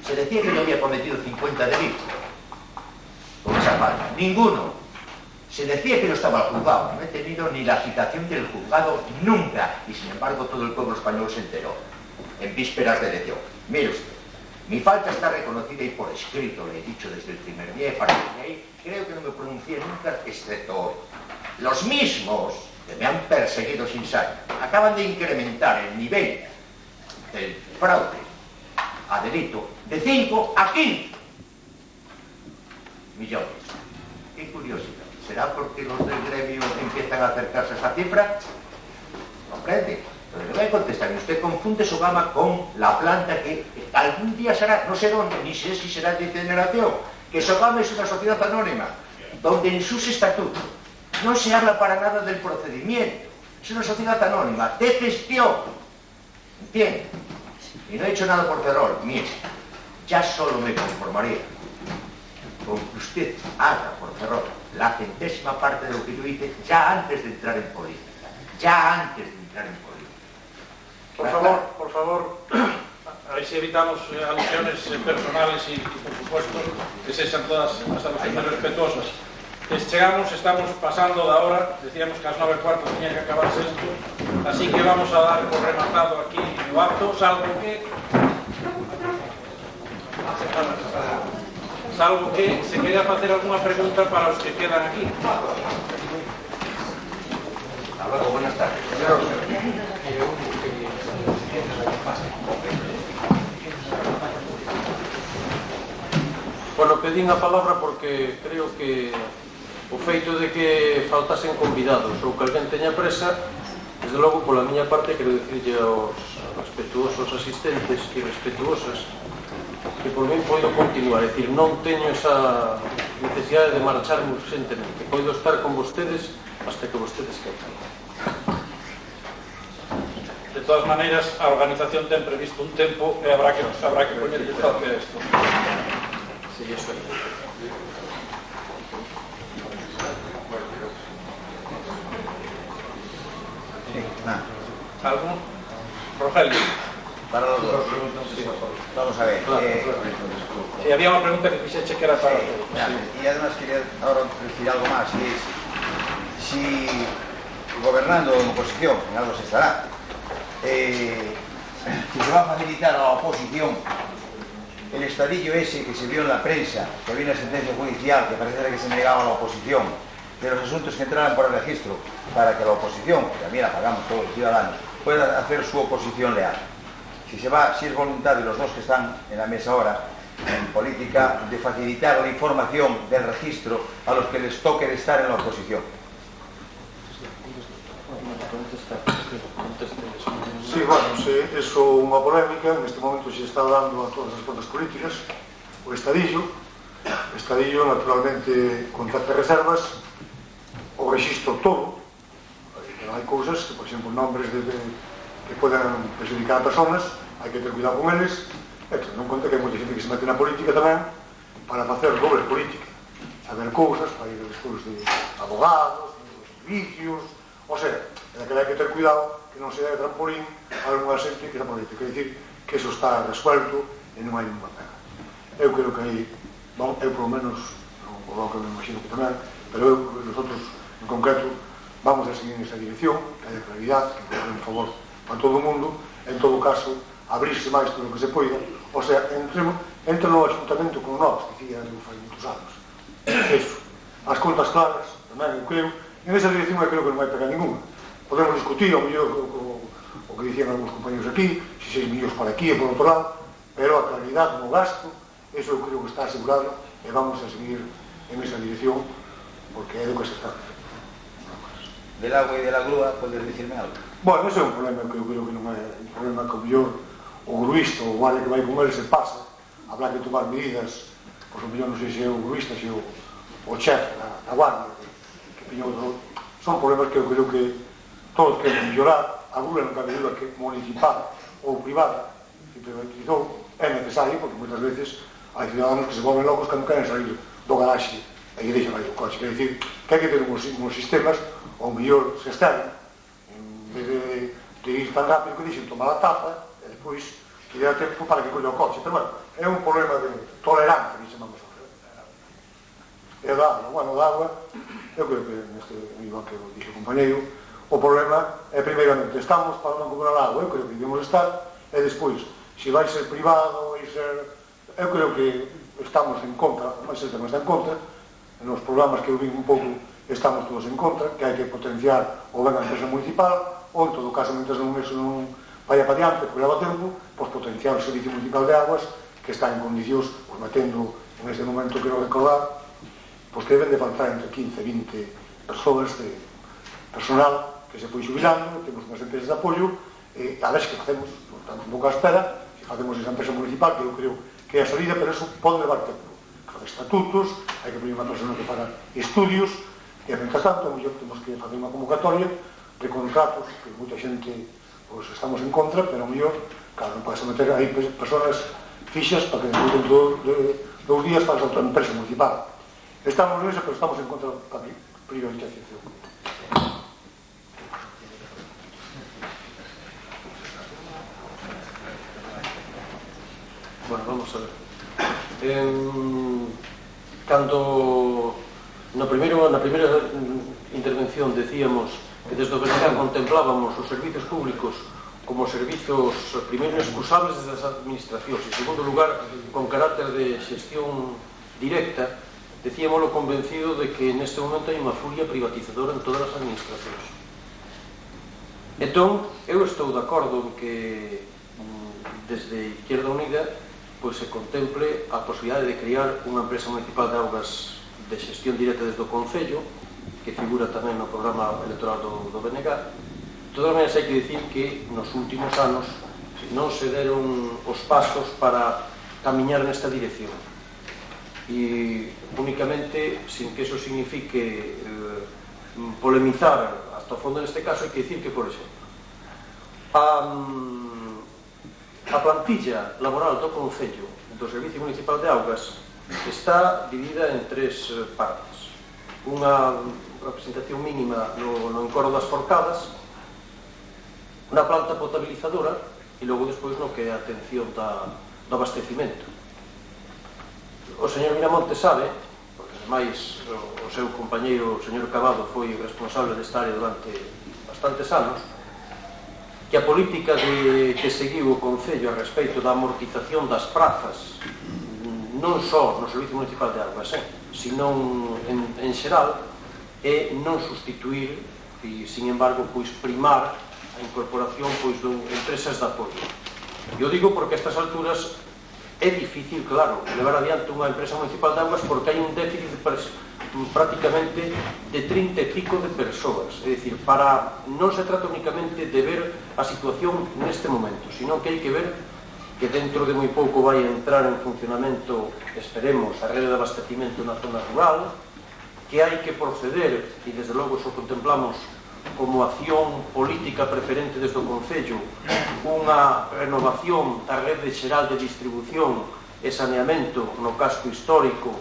B: se decía que yo había cometido 50 delitos con esa falta. Ninguno. Se decía que yo estaba al juzgado. No he tenido ni la citación del juzgado nunca. Y sin embargo todo el pueblo español se enteró en vísperas de elección. Mire usted, mi falta está reconocida y por escrito, le he dicho desde el primer día, y para de ahí creo que no me pronuncié nunca, excepto hoy. Los mismos que me han perseguido sin saber acaban de incrementar el nivel del fraude a delito de 5 a 15 millones. Qué curiosidad. ¿Será porque los del gremio empiezan a acercarse a esa cifra? ¿Comprende? Pero le voy a contestar, y usted confunde Sogama con la planta que algún día será, no sé dónde, ni sé si será de generación, que Sogama es una sociedad anónima, donde en sus estatutos no se habla para nada del procedimiento, es una sociedad anónima, de gestión, ¿entiende? Y no he hecho nada por Ferrol, mire, ya solo me conformaría con que usted haga por Ferrol la 100ª parte de lo que yo hice ya antes de entrar en política, ya antes de entrar en política.
A: Por favor, a ver si evitamos alusiones personales y, por supuesto, que sean todas as alusiones respetuosas. Estamos pasando da hora, decíamos que ás 9:15 tenía que acabarse esto, así que vamos a dar por rematado aquí o acto, salvo que se queira facer alguna pregunta para os que quedan aquí.
B: Hasta luego, buenas tardes.
C: Bueno, pedín a palabra porque creo que o feito de que faltasen convidados ou que alguén teña presa, desde logo, pola miña parte, quero dicirlle aos respetuosos asistentes e respetuosas que por mí poido continuar, é dicir, non teño esa necesidade de marcharme urgentemente, poido estar con vostedes hasta que vostedes queiran.
A: De todas maneiras, a organización ten previsto un tempo e habrá que poñer distancia a isto.
C: Sí, eso é.
A: ¿Algún? Rogelio.
E: Para los dos. Sí. Vamos a ver.
A: Sí, había una pregunta que quise chequear para
E: sí, y además quería ahora decir algo más, y es si gobernando en oposición, en algo se estará, si se va a facilitar a la oposición el estadillo ese que se vio en la prensa, que había una sentencia judicial que parece que se negaba a la oposición de los asuntos que entraran por el registro para que la oposición, que también la pagamos todos los ciudadanos, pueda hacer su oposición leal. Si es voluntad de los dos que están en la mesa ahora, en política, de facilitar la información del registro a los que les toque de estar en la oposición.
D: Sí, bueno, eso é unha polémica, neste momento se está dando a todas as formas políticas, o estadillo naturalmente con tantas reservas, o registro todo, pero hai cousas que, por exemplo, nombres que poden perjudicar a personas, hai que ter cuidado con eles, e que non conta que hai moita gente que se mete na política tamén para facer doble política, saber cousas, para ir aos estudos de abogados, de servicios, o sea, é que hai que ter cuidado que non se dé trampolín a alguna xente que na política, quer dicir que eso está resuelto e non hai ninguna pena. Eu creo que aí, bom, eu polo menos, non coloco, me imagino que tamén, pero nosotros en concreto vamos a seguir nesa dirección, que haya claridade, que corre en favor para todo o mundo, en todo caso, abrirse máis todo o que se poida, o sea, entre no ayuntamento con nós, que dicía eu fai moitos anos. Eso, as contas claras, tamén eu creo, en esa dirección eu creo que non vai pegar ninguna. Podemos discutir o mellor o que dicían algúns compañeros aquí, se 6 millóns para aquí e por outro lado, pero a claridade no gasto, eso eu creo que está asegurado e vamos a seguir en esa dirección porque é do que se está facendo.
E: Del agua e de la grúa, podes dicirme algo?
D: Bueno, ese é un problema que eu creo que non é un problema que o mellor o gruista ou o guardia que vai con ele se pasa, habrá que tomar medidas, pois o mellor non sei se é o gruista, se é o chefe da guardia que piñou todo. Son problemas que eu creo que todos queremos mellorar. A grúa non cabe duda que municipal ou privada que privatizou é necesario, porque moitas veces hai ciudadanos que se volven locos que non queren salir do garaxe e que deixan aí o coche. Quer dicir que hai que ter uns sistemas ou mellor se estén en vez de ir tan rápido que dixen tomar a tapa e despois que dê tempo para que colla o coche. Pero bueno, é un problema de tolerancia que chamamos a e da agua, bueno, da agua eu creo que neste igual que o dixo o compañeiro, o problema é primeiramente estamos para non cobrar agua, eu creo que debemos estar, e despois se vai ser privado, vai ser, eu creo que estamos en contra, máis este non está en contra, nos programas que eu vi un pouco estamos todos en contra, que hai que potenciar o ben a empresa municipal, ou en todo caso, mentre eso non vaya para diante, porque leva tempo, pois potenciar o Servicio Municipal de Aguas, que está en condicións, pois metendo en este momento, quero recordar, pois que deben de faltar entre 15 e 20 persoas de personal que se foi xubilando, temos unhas empresas de apoio, a ver se que facemos, tanto un pouco a espera, se facemos esa empresa municipal, que eu creo que é a salida, pero eso pode levar tempo. Que facer estatutos, hai que poner unha persona que faga estudios, e, mientras tanto, a mellor temos que facer unha convocatoria de contratos, que moita xente pois, estamos en contra, pero a mellor, claro, non podes meter aí persoas fixas para que dentro de 2 días fagas outra empresa municipal. Estamos nesa, pero estamos en contra da privatización.
C: Bueno, vamos a ver. Cando na primeira intervención decíamos que desde o BNG contemplábamos os servizos públicos como servizos primeiro excusables desde as administracións e, en segundo lugar, con carácter de xestión directa, decíamoslo convencido de que neste momento hai unha furia privatizadora en todas as administracións. Entón, eu estou de acordo en que desde Izquierda Unida pois se contemple a posibilidade de crear unha empresa municipal de augas de xestión directa desde o Concello, que figura tamén no programa electoral do BNG. De todas maneiras, hai que dicir que nos últimos anos non se deron os pasos para camiñar nesta dirección. E únicamente, sin que eso signifique polemizar hasta o fondo neste caso, hai que dicir que, por exemplo, a plantilla laboral do Concello do Servicio Municipal de Augas está dividida en 3 partes. Unha representación mínima no encoro das Forcadas, unha planta potabilizadora e logo despois no que é a atención do abastecimento. O señor Miramonte sabe, porque ademais o seu compañeiro, o señor Cabado, foi responsable desta área durante bastantes anos, que a política que seguiu o Concello a respecto da amortización das prazas non só no Servicio Municipal de Augas, sino en xeral, é non sustituir e, sin embargo, pois primar a incorporación pois de empresas de apoio. Eu digo porque a estas alturas é difícil, claro, levar adiante unha empresa municipal de augas porque hai un déficit prácticamente de 30 e pico de persoas. É dicir, non se trata únicamente de ver a situación neste momento, sino que hai que ver que dentro de moi pouco vai entrar en funcionamento, esperemos, a rede de abastecimento na zona rural, que hai que proceder, e desde logo eso contemplamos como acción política preferente desde o Concello, unha renovación da rede xeral de distribución e saneamento no casco histórico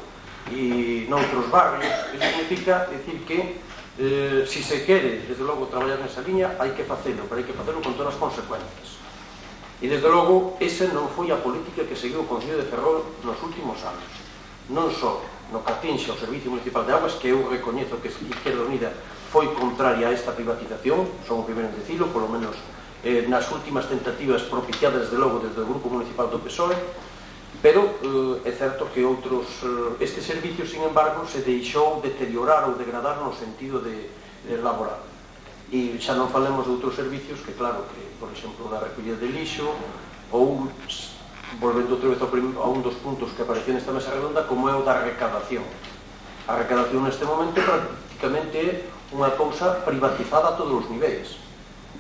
C: e noutros barrios. Isso significa decir que si se quere, desde logo, traballar nesa liña, hai que facelo, pero hai que facelo con todas as consecuencias. E, desde logo, esa non foi a política que seguiu o Concello de Ferrol nos últimos anos. Non só no que atinxe ao Servicio Municipal de Augas, que eu recoñezo que Izquierda Unida foi contraria a esta privatización, son o primeiro en decilo, polo menos nas últimas tentativas propiciadas, desde logo, desde o Grupo Municipal do PSOE, pero é certo que este servicio, sin embargo, se deixou deteriorar ou degradar no sentido laboral. E xa non falemos de outros servicios que, claro, que, por exemplo, da recollida de lixo, ou, volvendo outra vez a un dos puntos que aparecía nesta mesa redonda, como é o da recadación. A recadación neste momento prácticamente é unha cousa privatizada a todos os niveis.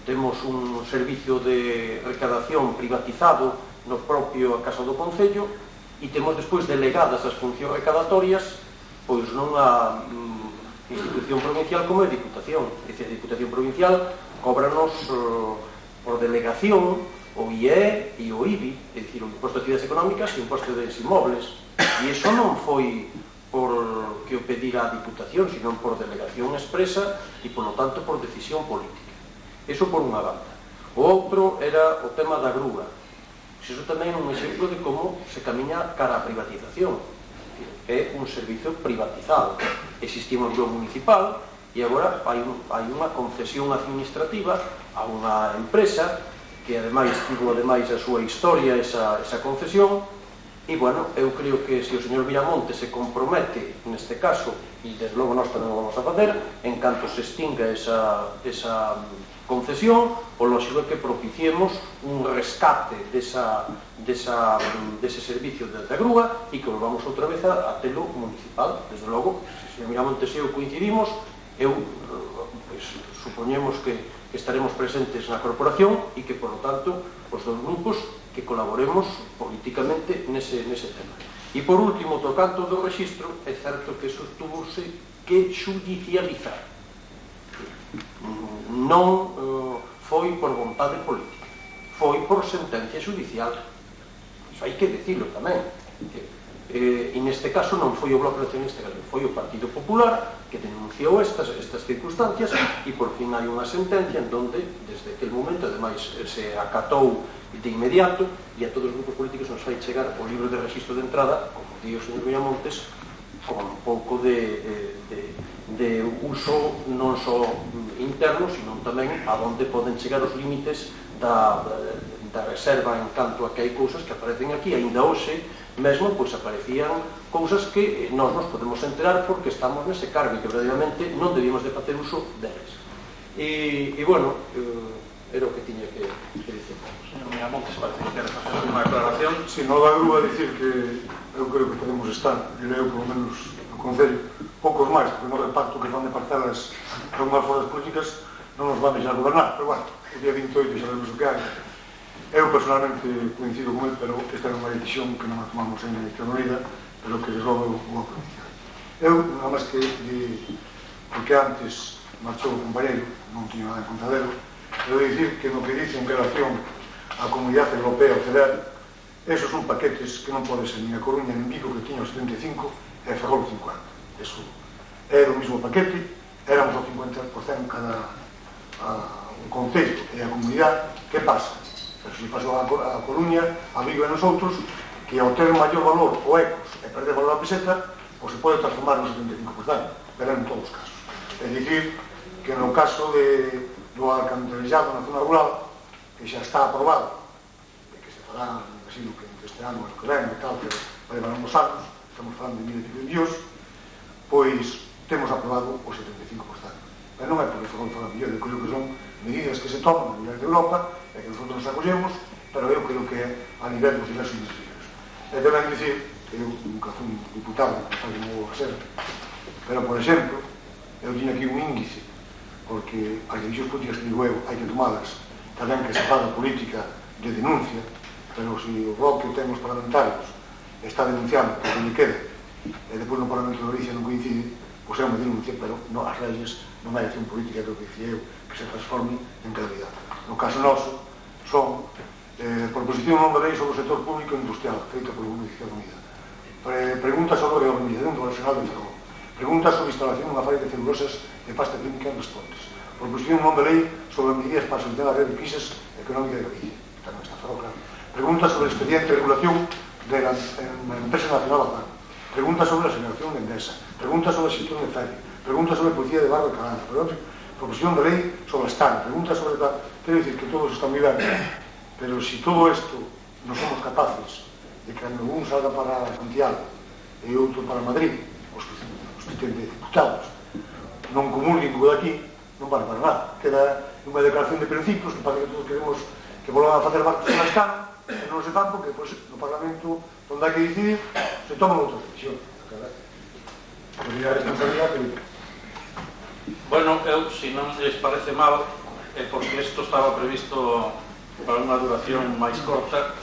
C: Temos un servicio de recadación privatizado no propio Casa do Concello e temos despois delegadas as funcións recadatorias pois nunha institución provincial como é a Diputación. É dicir, a Diputación Provincial cóbranos por delegación o IE e o IBI, é dicir, o Imposto de Actividades Económicas e o Imposto de Inmobles. E iso non foi por que o pedira a Diputación, sino por delegación expresa e, por lo tanto, por decisión política. Iso por unha banda. O outro era o tema da grúa. Iso tamén é un exemplo de como se camiña cara á privatización. É un servicio privatizado. Existía unha grúa municipal e agora hai unha concesión administrativa a unha empresa que ademais tivo a súa historia esa concesión. E, bueno, eu creo que se o señor Miramonte se compromete neste caso, e desde logo nós tamén o vamos a facer, en canto se extinga esa concesión, o lógico é que propiciemos un rescate dese servicio da grúa e que volvamos outra vez a telo municipal. Desde logo, se o Miramontes e eu coincidimos, supoñemos que estaremos presentes na corporación e que, por lo tanto, os dos grupos que colaboremos políticamente nese tema. E, por último, tocando do rexistro, é certo que eso tuvose que judicializar. Non foi por vontade política, foi por sentencia judicial. Iso hai que dicilo tamén. E neste caso non foi o Bloque Nacionalista Galego, foi o Partido Popular que denunciou estas circunstancias e por fin hai unha sentencia en donde, desde aquel momento, ademais, se acatou de inmediato e a todos os grupos políticos nos fai chegar o libro de registro de entrada, como di o señor Miramontes, con un pouco de uso non só interno, sino tamén a onde poden chegar os límites da reserva en canto a que hai cousas que aparecen aquí. Ainda hoxe mesmo pois aparecían cousas que nós nos podemos enterar porque estamos nese cargo e que verdadeiramente non debíamos de facer uso deles. E bueno, era o que tiña que dicir.
A: Señor Miramontes, parece que quere facer unha declaración.
D: Si non da grúa dicir que eu creo que podemos estar, e leo polo menos no Concello, poucos máis, porque no reparto que van de parcelas para unhas foras políticas non nos van deixar gobernar, pero bueno, o día 28 xa vemos o que hai. Eu personalmente coincido con ele, pero esta é unha decisión que non a tomamos en Izquierda Unida, pero que resolve o provincial. Eu, nada máis que porque antes marchou o compañeiro, non tiño nada en contra dele, pero dicir que no que dice en relación á Comunidade Europea o CEDER, esos son paquetes que non pode ser nin a Coruña nin Vigo, que tiña o 75 e Ferrol o 50. Eso era o mismo paquete, éramos o 50% cada un concello e a comunidade. Que pasa? Pero se pasou a Coruña, a Vigo e a nosotros, que ao ter maior valor o ECOS e perder valor a peseta, pois se pode transformar no 75%, pero en todos os casos. É dicir, que no caso do alcantarillado na zona rural, que xa está aprobado, e que se fará, así, que este ano, o que ven, e tal, que vai levar uns anos, estamos falando de 1000 e pico, pois temos aprobado o 75%. Pero non é por eso que falar mellor, eu creo que son medidas que se toman a nivel de Europa e que nosotros nos acollemos, pero eu creo que é a nivel dos diversos ministerios. E tamén dicir que eu nunca fui un diputado, tal como vou a ser, pero, por exemplo, eu tiño aquí un índice, porque as decisións políticas que digo eu hai que tomalas tamén que se fala política de denuncia, pero se o bloque que temos parlamentarios está denunciando porque lle quede e depois no Parlamento de Galicia non coincide, pois é unha denuncia, pero non as leyes non vai acción política do que dicía eu, que se transforme en calidad. No caso noso son proposición non de lei sobre o sector público e industrial feita polo Grupo de Izquierda Unida, pregunta sobre a organización do Arsenal de Ferrol, pregunta sobre a instalación dunha fábrica de celulosas de pasta química en Las Pontes, proposición non de lei sobre medidas para solucionar a red de crisis económica de Galicia, tamén está Ferrol, claro. Pregunta sobre el expediente de regulación de la empresa nacional Azar, pregunta sobre la asignación de Endesa, pregunta sobre la gestión de feria, pregunta sobre policía de barrio de Calanda, proposición de ley sobre la STAN, pregunta sobre la... Quiero decir que todos están muy bien, pero si todo esto no somos capaces de que un salga para Santiago e outro para Madrid, os que ten diputados non comulguen co de aquí, non vale para nada. Queda unha declaración de principios que parece que todos queremos que volvan a facer barcos na escala, e non se fan porque pues, no Parlamento onde hai que decidir se toman outra decisión.
A: Bueno, eu, se non les parece mal, porque isto estaba previsto para unha duración máis corta,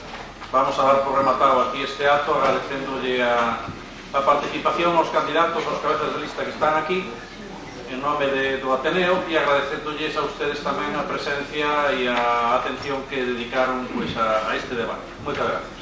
A: vamos a dar por rematado aquí este acto, agradecéndolle a participación aos candidatos, aos cabezas de lista que están aquí, en nome do Ateneo, e agradecéndolles a ustedes tamén a presencia e a atención que dedicaron pues, a este debate. Moitas gracias.